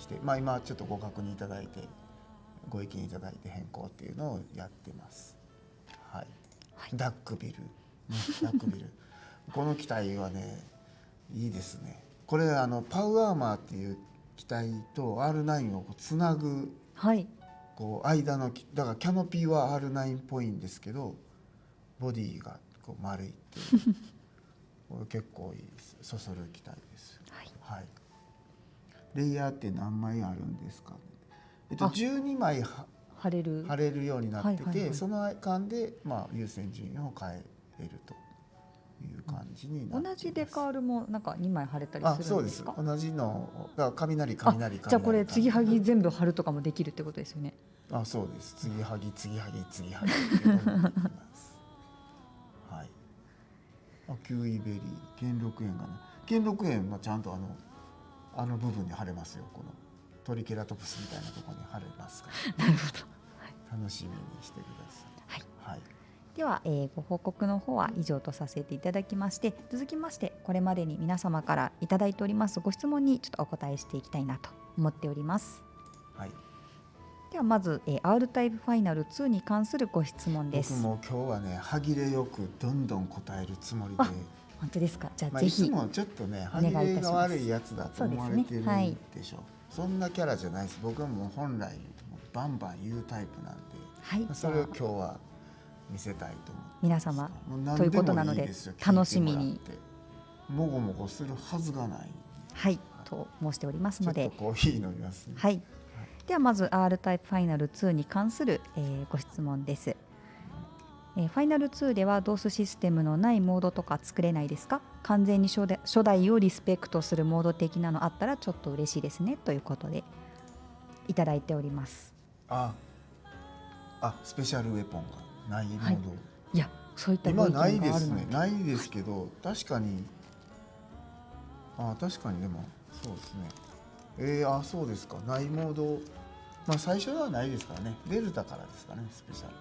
C: て、今ちょっとご確認いただいてご意見いただいて変更っていうのをやってます。ダックビル、ダックビルこの機体はねいいですね。これパウアーマーっていう機体と R9 をつなぐ、こう間の、だからキャノピーは R9 っぽいんですけど、ボディがこう丸いっていうこれ結構いいです。そそる機体です。レイヤーって何枚あるんですか。12枚貼れるようになってて、その間で優先順位を変えれるという感じになっています。
B: 同じデカールもなんか2枚貼れたりするんですか。
C: そうです。同じのが雷。
B: じゃあこれ継ぎはぎ全部貼るとかもできるってことですよね。
C: そうです。継ぎはぎっていうのもできます。キウイベリー、兼六園がね、兼六園はちゃんとあの部分に貼れますよ。このトリケラトプスみたいなところに貼れますから。
B: なるほど。
C: 楽しみにしてください。
B: では、ご報告の方は以上とさせていただきまして、続きましてこれまでに皆様からいただいておりますご質問にちょっとお答えしていきたいなと思っております。ではまず、R タイプファイナル2に関するご質問です。
C: 僕も今日はね歯切れよくどんどん答えるつもりで。
B: 本当ですか。じゃあぜひ。
C: いつもちょっとね歯切れが悪いやつだと思われてるでしょ。そんなキャラじゃないです。僕はもう本来バンバン言うタイプなんで、それを今日は見せたいと思って
B: 皆様ということなので楽しみに
C: もごもごするはずがない
B: と申しておりますので、
C: ちょっとコーヒー飲みますね。
B: ではまず R タイプファイナル2に関する、ご質問です。ファイナル2では DOS システムのないモードとか作れないですか。完全に初代をリスペクトするモード的なのあったらちょっと嬉しいですねということでいただいております。
C: スペシャルウェポンがないモード、
B: はいいやそういったご意見があ
C: 今ないで
B: るの
C: すね。ないですけど、確かに確かにでもそうですね。そうですか。ないモード、まあ最初はないですからね。デルタからですかね、スペシャルウェ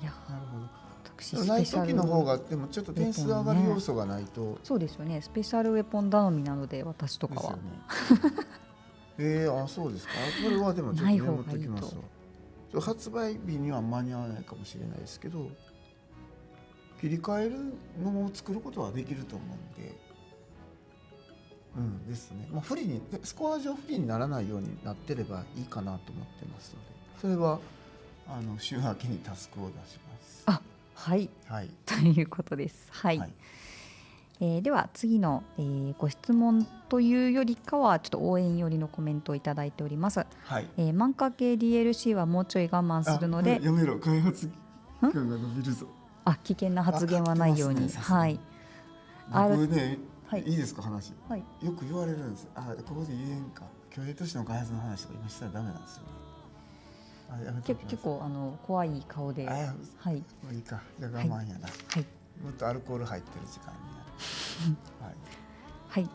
B: いや
C: ポン。なるほど。
B: 私
C: でもない
B: スペシャル
C: 時の方がでもちょっと点数上がる要素がないと、
B: そうですよね。スペシャルウェポン頼みなので私とかは、
C: ですよね。そうですか。それはでもちょっとメモっときますわ。
B: ない方がいい
C: 発売日には間に合わないかもしれないですけど、切り替えるのを作ることはできると思うんで、ですね。まあ不利にスコア上不利にならないようになってればいいかなと思ってますので、それは週明けにタスクを出します。
B: はい、
C: はい。
B: ということです。はい。
C: はい
B: では次の、ご質問というよりかはちょっと応援寄りのコメントをいただいております。
C: はい。
B: 漫画系 DLC はもうちょい我慢するので、
C: やめろ、開発期間が伸びるぞ。
B: 危険な発言はないように、
C: 買ってますね
B: はい。
C: 僕ね、
B: はい
C: いいですか話、
B: はい
C: よく言われるんです。ここで言えんか、虚栄都市の開発の話とか今したらダメなんですよね。やめておきます。
B: 結構怖い顔で、はい
C: もういいか、じゃあ我慢やな、
B: はい
C: もっとアルコール入ってる時間にやるはい
B: はい。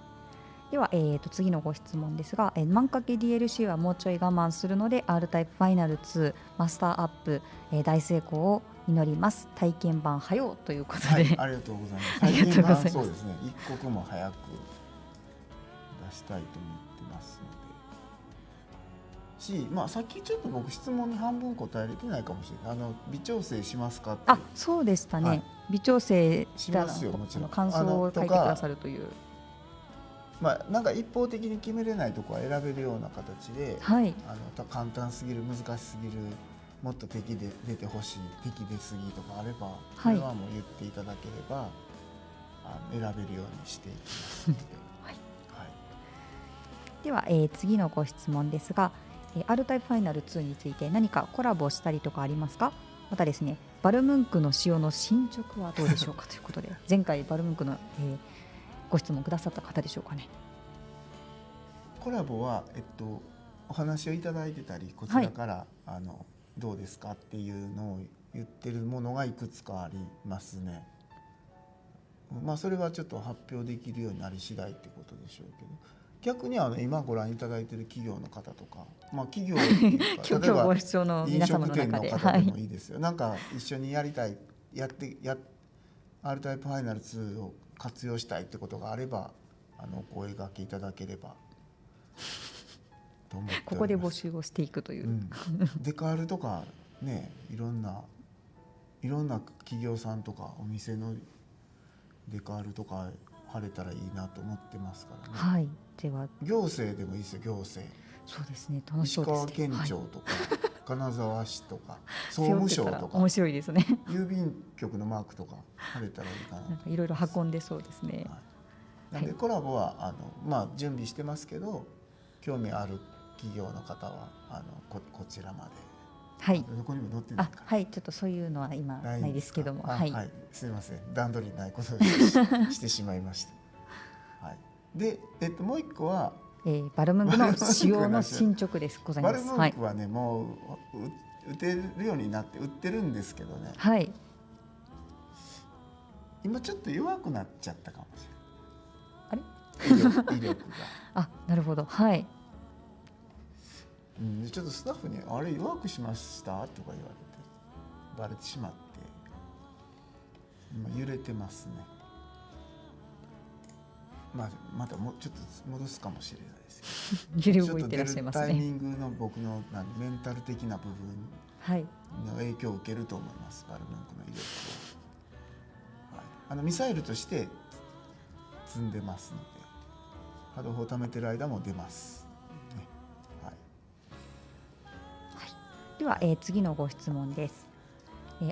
B: では、次のご質問ですが、漫画系 DLC はもうちょい我慢するので R タイプファイナル2マスターアップ、大成功を祈ります。体験版はようということで、
C: はい、ありがとうございます。
B: ありがとうございます
C: 体験版そうですね、一刻も早く出したいと思ってますので、まあさっきちょっと僕質問に半分答えれてないかもしれない。微調整しますかって。
B: そうでしたね、
C: はい
B: 微調整したら
C: しますよもちろん
B: 感想を書いてくださるという、
C: なんか一方的に決めれないところは選べるような形で、
B: はい
C: 簡単すぎる、難しすぎる、もっと敵で出てほしい、敵出過ぎとかあれば、それはもう言っていただければ、選べるようにしていきますので、
B: はい
C: はい、
B: では、次のご質問ですが、R タイプファイナル2について何かコラボしたりとかありますか。またですね、バルムンクの使用の進捗はどうでしょうかということで、前回バルムンクの、ご質問くださった方でしょうかね。
C: コラボは、お話をいただいてたり、こちらから、どうですかっていうのを言ってるものがいくつかありますね。それはちょっと発表できるようになり次第ってことでしょうけど、逆に今ご覧いただいている企業の方とか、企業っていうか
B: 今日ご視聴の皆様の中で、
C: 飲食店の方でもいいですよ、なんか一緒にやりたい、R タイプファイナル2を活用したいってことがあれば、お声掛けいただければと思っております。
B: ここで募集をしていくという、
C: デカールとかね、いろんな企業さんとかお店のデカールとか貼れたらいいなと思ってますからね。
B: はい、では
C: 行政でもいいですよ。行政、
B: そうですね、楽しそ
C: 石
B: うですね。
C: 川県庁とか、金沢市とか総務省とか
B: 面白いですね。
C: 郵便局のマークとか貼れたらいいかな。
B: なんかいろいろ運んでそうですね。
C: なんでコラボは準備してますけど、興味ある企業の方はこちらまで。
B: はい。
C: どこにも載ってないか。
B: はい、ちょっとそういうのは今ないですけども、はい、
C: すみません、段取りないことをしてしまいました。はい。で、もう一個は、
B: バルムンクの使用の進捗ですございます。
C: バルムンクはね、もう打てるようになって売ってるんですけどね。
B: はい。
C: 今ちょっと弱くなっちゃったかもし
B: れない。
C: 威力が。
B: なるほど、はい。
C: ちょっとスタッフにあれ弱くしましたとか言われてバレてしまって今揺れてますね。またもうちょっと戻すかもしれないです
B: けど揺れ動いてらっしゃいますね。
C: タイミングの僕のメンタル的な部分の影響を受けると思います。バルムンクの威力を、ミサイルとして積んでますので、波動砲を貯めてる間も出ます。
B: では、次のご質問です。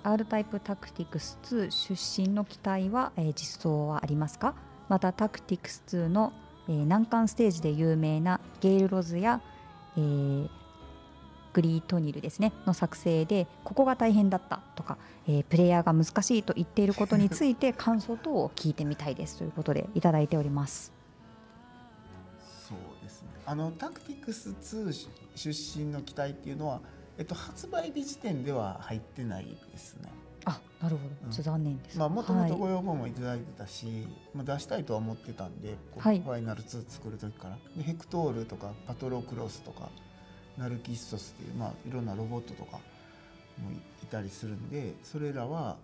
B: R タイプタクティクス2出身の機体は、実装はありますか。またタクティクス2の、難関ステージで有名なゲイルロズや、グリートニルですねの作成でここが大変だったとか、プレイヤーが難しいと言っていることについて感想等を聞いてみたいですということでいただいております。
C: そうですね、タクティクス2出身の機体っていうのは発売日時点では入ってないですね。
B: あ、なるほど。ちょっと残念です。
C: もともと
B: はい
C: ご要望もいただいてたし、出したいとは思ってたんで、
B: はい
C: ファイナル2作る時からでヘクトールとかパトロクロスとかナルキッソスっていう、いろんなロボットとかもいたりするんで、それらは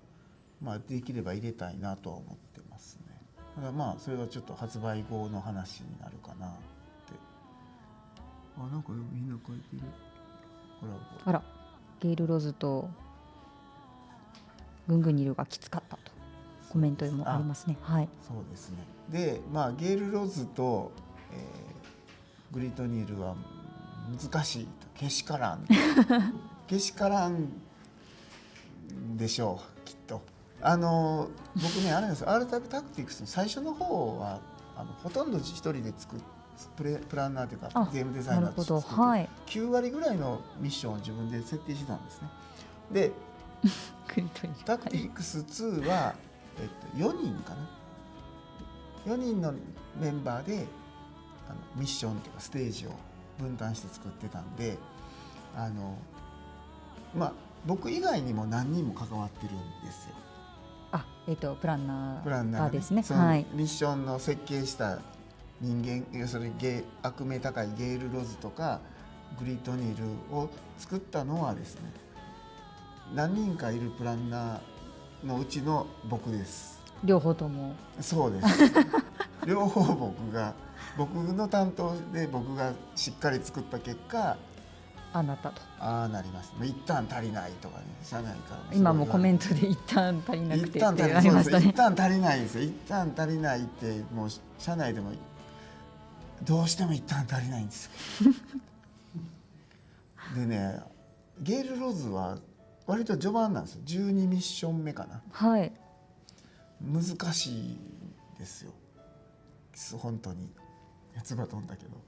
C: できれば入れたいなとは思ってますね。だからそれはちょっと発売後の話になるかなって。なんかみんな書いてる。
B: あら、ゲイルロズとぐんぐんにいるがきつかったとコメントもありますね。はい。
C: そうですね。で、ゲールロズと、グリトニールは難しいと、けしからんけしからんでしょう、きっと。僕ね、あれですよ、Rタイプタクティクスの最初の方はほとんど一人で作ってプランナーというかゲームデザイナーとして作って、
B: はい、
C: 9割ぐらいのミッションを自分で設定してたんですね。でタクティクス2は、4人かな、4人のメンバーでミッションというかステージを分担して作ってたんで、僕以外にも何人も関わってるんですよ。
B: プランナー
C: が
B: ですね。
C: はい、ミッションの設計した人間、要するに悪名高いゲールロズとかグリトニールを作ったのはですね、何人かいるプランナーのうちの僕です。
B: 両方とも。
C: そうです両方僕の担当で僕がしっかり作った結果、
B: あなたと
C: なります。一旦足りないとかね、社内から
B: 今もコメントで一旦足りなくてって
C: あ
B: りましたね。
C: 一旦足りないですよ。一旦足りないってもう社内でもどうしても一旦足りないんですでね、ゲールロズは割と序盤なんですよ。12ミッション目かな。
B: はい。
C: 難しいですよ、本当に。唾飛んだけど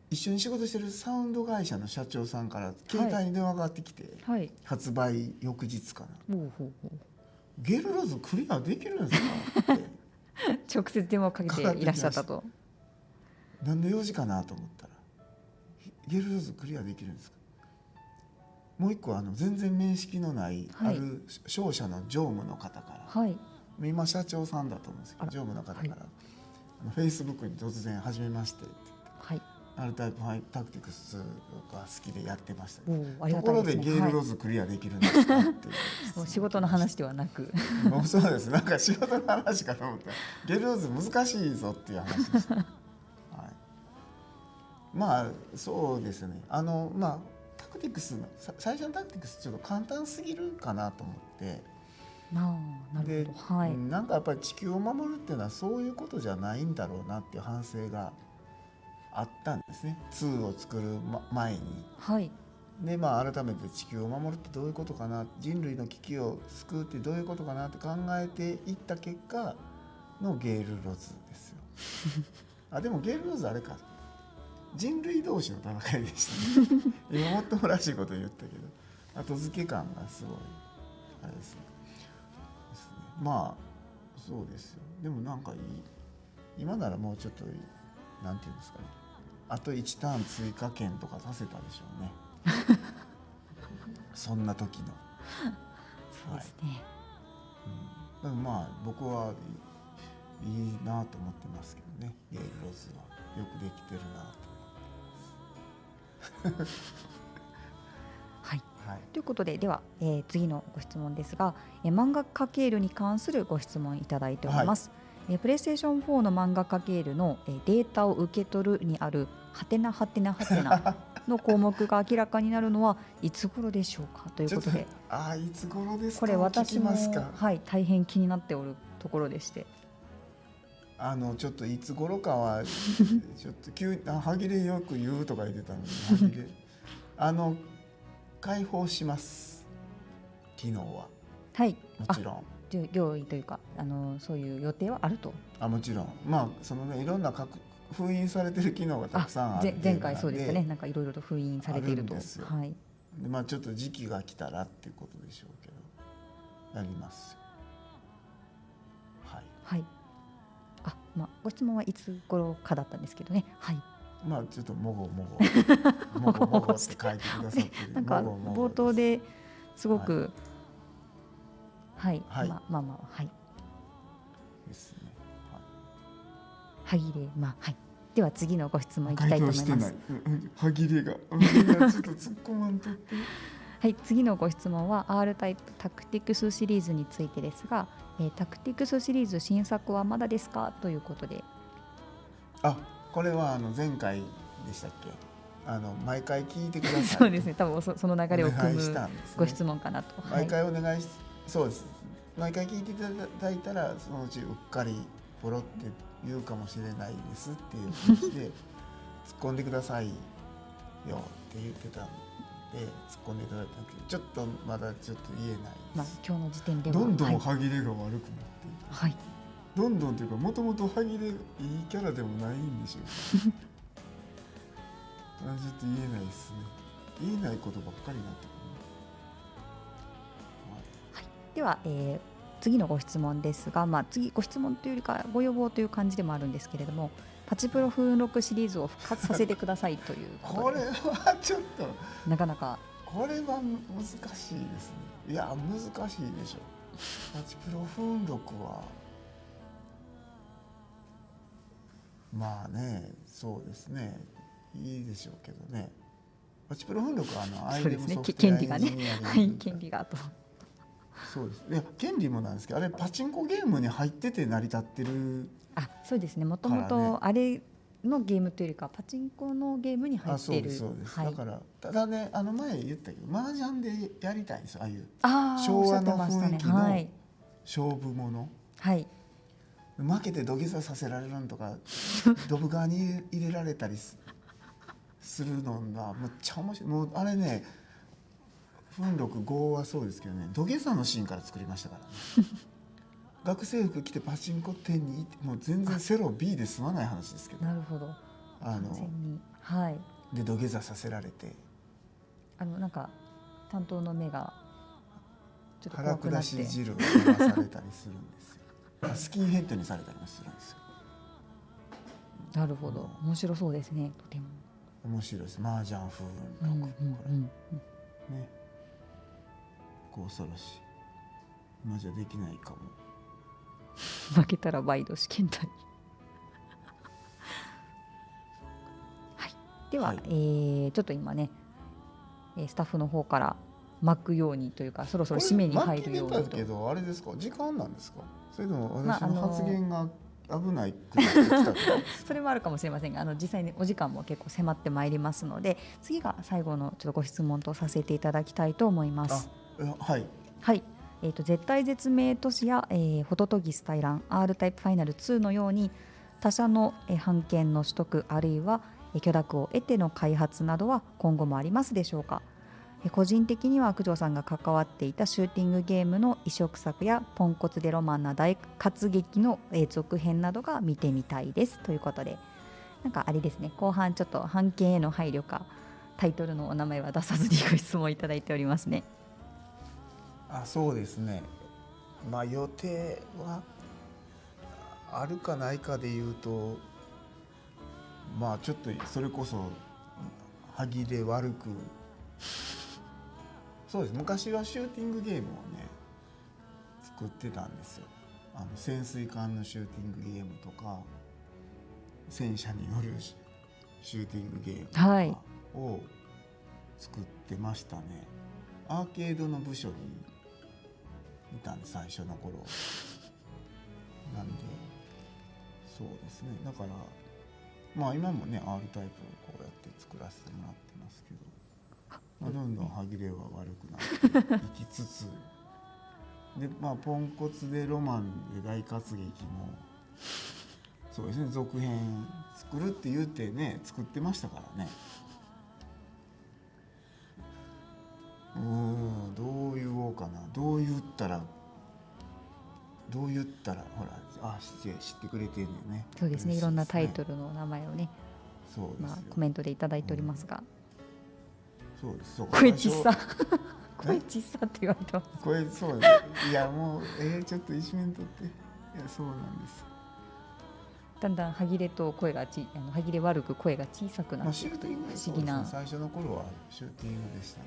C: 一緒に仕事してるサウンド会社の社長さんから携帯に電話がかかってきて、
B: はい、
C: 発売翌日かな、
B: ほうほうほう、
C: ゲールローズクリアできるんですかって
B: 直接電話をかけていらっしゃったと。
C: 何の用事かなと思ったら、ゲールローズクリアできるんですか。もう一個全然面識のない、ある商社の常務の方から、今社長さんだと思うんですけど、常務の方から、フェイスブックに突然「はじめまして」って言って、Rタイプタクティクスが好きでやってました、ね、ところでゲールローズクリアできるんですかっていう
B: 仕事の話ではなく
C: もうそうです。なんか仕事の話かと思ったらゲールローズ難しいぞっていう話でした、そうですね。タクティクスの最初のタクティクスちょっと簡単すぎるかなと思って、で、なんかやっぱり地球を守るっていうのはそういうことじゃないんだろうなっていう反省があったんですね、2を作る前に。で改めて地球を守るってどういうことかな、人類の危機を救うってどういうことかなって考えていった結果のゲールロズですよでもゲールロズあれか、人類同士の戦いでしたね今もっともらしいこと言ったけど、後付け感がすごいあれですね。そうですよ。でもなんか今ならもうちょっとなんていうんですかね、あと1ターン追加券とかさせたでしょうねそんな時の。
B: そうですね、
C: でも僕はいいなと思ってますけどね、ゲールロズはよくできてるなと思います
B: ということで、では、次のご質問ですが、漫画家ケールに関するご質問いただいております。プレイステーション4の漫画家ケールの、データを受け取るにあるハテナハテナハテナの項目が明らかになるのはいつ頃でしょうかということで、
C: いつ頃ですか。
B: これ私も大変気になっておるところでして、
C: ちょっといつ頃かはちょっと急に歯切れよく言うとか言ってたのに歯切れ開放します、昨日は。もちろん
B: 用意というかそういう予定はあると。
C: もちろんそのね、いろんな封印されてる機能がたくさんある。
B: 前回そうでしたね、なんかいろいろと封印されていると。
C: ちょっと時期が来たらっていうことでしょうけど、やりますよ。ご質問はいつ頃かだったんですけどね。まあちょっともごもごもごもごって書いてくださってる
B: なんか
C: もごもご
B: 冒頭ですごくはい、
C: はい
B: まあはい
C: ですね、
B: 歯切れはいでは次のご質問いきたいと思います。
C: 回答してない歯切れがみんなちょっと突っ込まんとって
B: はい、次のご質問は R タイプタクティクスシリーズについてですが、タクティクスシリーズ新作はまだですかということで。
C: あ、これは前回でしたっけ、毎回聞いてください
B: そうですね、多分その流れを組
C: お願いし
B: む
C: たんですね
B: ご質問かなと。
C: 毎回お願いし、そうです、毎回聞いていただいたらそのうちうっかりポロって言うかもしれないですっていう感じで突っ込んでくださいよって言ってたんで突っ込んでいただいたけど、ちょっとまだちょっと言えない
B: まあ
C: です、
B: 今日の時点では
C: どんどん
B: はい、
C: 歯切れが悪くなっている、
B: はい
C: どんどんというか、もともと歯切れいいキャラでもないんでしょうかちょっと言えないですね、言えないことばっかりになってくる、
B: では、次のご質問ですが、次ご質問というよりかご要望という感じでもあるんですけれども、パチプロ風録シリーズを復活させてくださいというこ
C: こと
B: で
C: れはちょっと
B: なかなか
C: これは難しいですね。いや難しいでしょ。パチプロ風録はまあね、そうですね、いいでしょうけどね。パチプロ風録はアイ
B: そうですね
C: レムソフトウェア
B: 権利がね
C: エンジニアリング
B: はい権利がと
C: そうです。いや権利もなんですけど、あれパチンコゲームに入ってて成り立ってる。
B: そうですね、もともとあれのゲームというよりかパチンコのゲームに入っている。
C: そうです、
B: はい、
C: だからただね、前言ったけど麻雀でやりたいんですよ、ああいう
B: 昭
C: 昭和の雰囲気の
B: はい、
C: 勝負もの、
B: はい、
C: 負けて土下座させられるのとかドブ側に入れられたりするのがむっちゃ面白い。もうあれね、奮録5はそうですけどね、土下座のシーンから作りましたからね学生服着てパチンコ店に行ってもう全然セロ B で済まない話ですけど、
B: なるほど、完全にはい
C: で土下座させられて
B: なんか担当の目がちょっと
C: 腹
B: 怖くなって
C: 下し汁を飲まされたりするんですよスキンヘッドにされたりもするんですよ。
B: なるほど、面白そうですね、とても。
C: 面白いです、麻雀風
B: うん
C: 録、これね、恐ろしい。今じゃできないかも。
B: 負けたらバイド試験台はい、では、
C: はい
B: ちょっと今ねスタッフの方から巻くようにというか、そろそろ締めに入るようにと。
C: これ巻きネタだけどあれですか、時間なんですか、それとも
B: まあ
C: 私の発言が危ないくなってきたとか
B: それもあるかもしれませんが、実際にお時間も結構迫ってまいりますので、次が最後のちょっとご質問とさせていただきたいと思います。
C: はい
B: はい、絶対絶命都市や、ホトトギスタイラン R タイプファイナル2のように他社の、版権の取得あるいは、許諾を得ての開発などは今後もありますでしょうか。個人的には九条さんが関わっていたシューティングゲームの移植作やポンコツでロマンな大活劇の、続編などが見てみたいですということで、なんかあれですね、後半ちょっと版権への配慮かタイトルのお名前は出さずにご質問いただいておりますね。
C: そうですね、まあ予定はあるかないかでいうと、まあちょっとそれこそ歯切れ悪く、そうです、昔はシューティングゲームをね作ってたんですよ。潜水艦のシューティングゲームとか戦車に乗るシューティングゲームとかを作ってましたね。アーケードの部署にいたんで最初の頃なんで、そうですね、だからまあ今もね R タイプをこうやって作らせてもらってますけど、どんどん歯切れは悪くなっていきつつで、ポンコツでロマンで大活劇もそうですね、続編作るって言ってね作ってましたからね。どう言おうかな、どう言ったらほら知ってくれてるよね。
B: そうですね、いろんなタイトルの名前をね、
C: そうですよ、
B: コメントでいただいておりますが、
C: そうです、そう
B: 声小さ声小さって言われてます。
C: 声そうですいやもうちょっと一面取って、いやそうなんです。
B: だんだん歯切れと声が歯切れ悪く声が小さくな
C: まあ、
B: っていくという
C: シューティング
B: 不思議な、
C: そうですね、最初の頃はシューティングでしたね。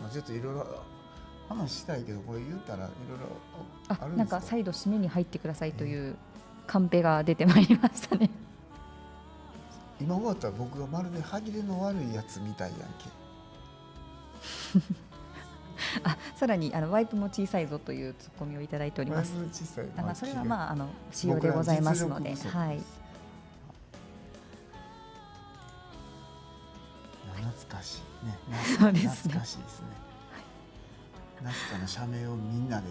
C: まあ、ちょっといろいろ話したいけどこれ言ったらいろいろあるんですか。
B: なんか再度締めに入ってくださいというカンペが出てまいりましたね。
C: 今終わったら僕がまるで歯切れの悪いやつみたいやんけ。
B: さらにワイプも小さいぞというツッコミをいただいております。
C: だいぶ小さい
B: まあそれはまあ仕様でございますので、はい。
C: 懐かしいね。
B: そうですね
C: 懐かしいですね。ナスカの社名をみんなで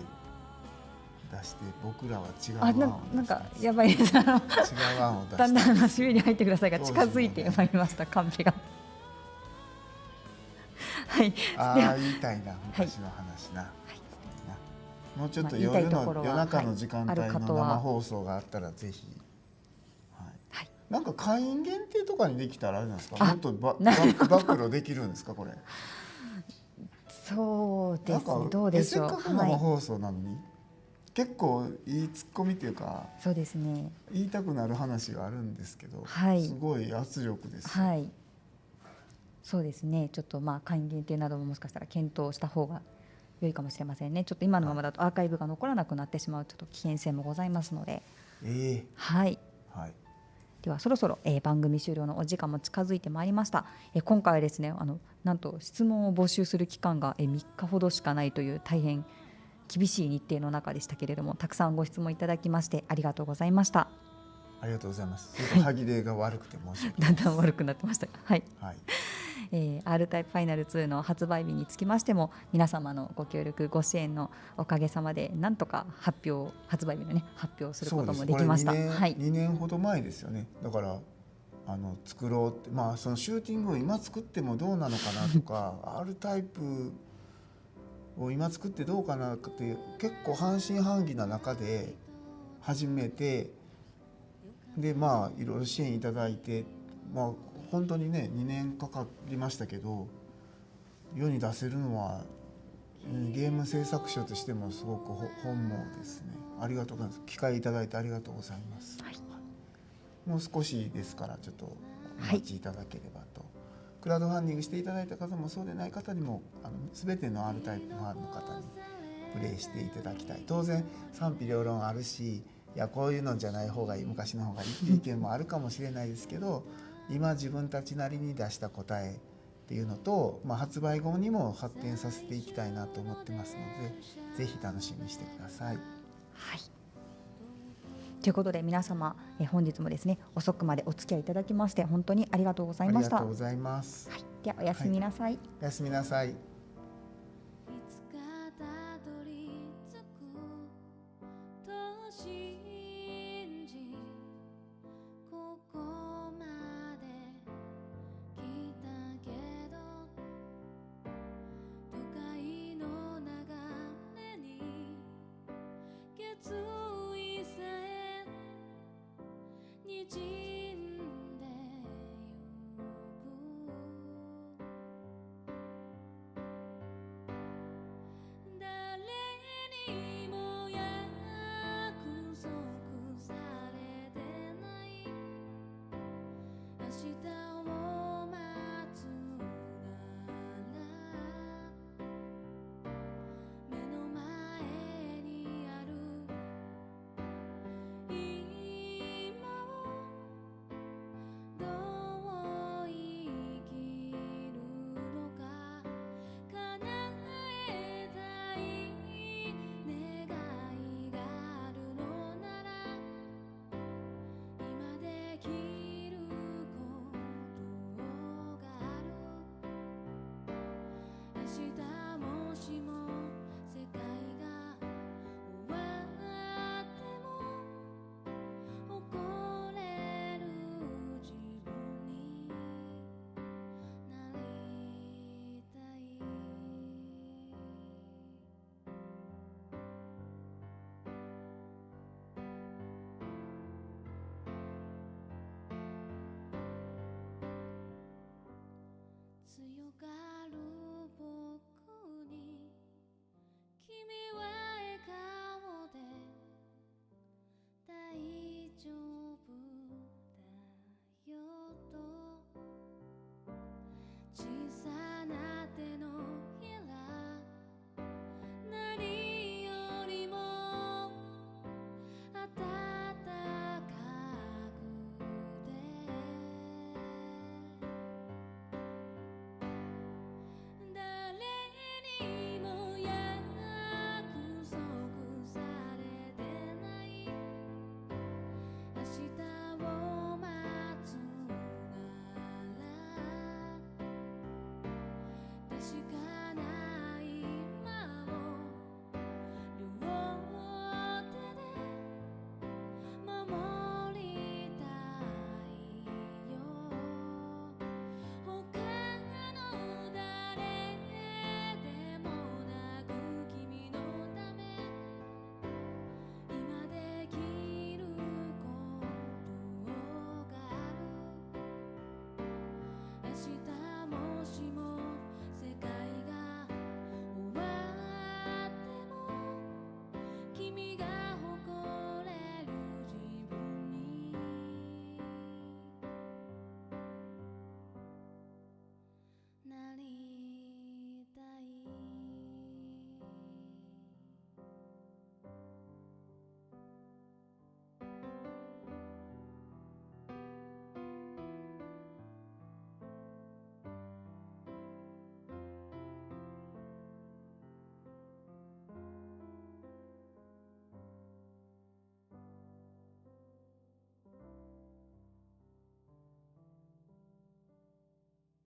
C: 出して僕らは違う案を出して
B: なんかやばいです。
C: 違う案を出して
B: だんだん締めに入ってくださいが近づいてまいりました、カンペが。はい。
C: 言いたいな昔の話な。もうちょっと夜中の時間帯の生放送があったらぜひ。なんか会員限定とかにできたらあれなんですか。もっと暴露できるんですかこれ。
B: そうですね。どうでしょう。
C: せっかく生放送なのに、結構いいツッコミっていうか、
B: そうですね。
C: 言いたくなる話があるんですけど、すごい圧力です。
B: はい。そうですね。ちょっと会員限定などももしかしたら検討した方が良いかもしれませんね。ちょっと今のままだとアーカイブが残らなくなってしまうちょっと危険性もございますので。はい。はい。ではそろそろ、番組終了のお時間も近づいてまいりました。今回はですねなんと質問を募集する期間が、3日ほどしかないという大変厳しい日程の中でしたけれども、たくさんご質問いただきましてありがとうございました。
C: ありがとうございます。歯切れが悪くて申し訳ない。
B: だんだん悪くなってましたが、はい、はい。R タイプファイナル2の発売日につきましても皆様のご協力ご支援のおかげさまでなんとか発売日のね発表することもできました。
C: 2年ほど前ですよね。だから作ろうって、そのシューティングを今作ってもどうなのかなとかR タイプを今作ってどうかなって結構半信半疑な中で始めて、でいろいろ支援いただいて、本当にね2年かかりましたけど、世に出せるのはゲーム制作者としてもすごく本望ですね。ありがとうございます。機会いただいてありがとうございます。はい、もう少しですからちょっとお待ちいただければと。クラウドファンディングしていただいた方もそうでない方にも全ての R タイプファンの方にプレイしていただきたい。当然賛否両論あるし、いやこういうのじゃない方がいい、昔の方がいいっていう意見もあるかもしれないですけど今自分たちなりに出した答えっていうのと、発売後にも発展させていきたいなと思ってますので、ぜひ楽しみにしてください。はい。
B: ということで皆様、本日もですね遅くまでお付き合いいただきまして本当にありがとうございました。
C: ありがとうございます。
B: はい、ではおやすみなさい。
C: おやすみなさい。
A: いつかたどり着く年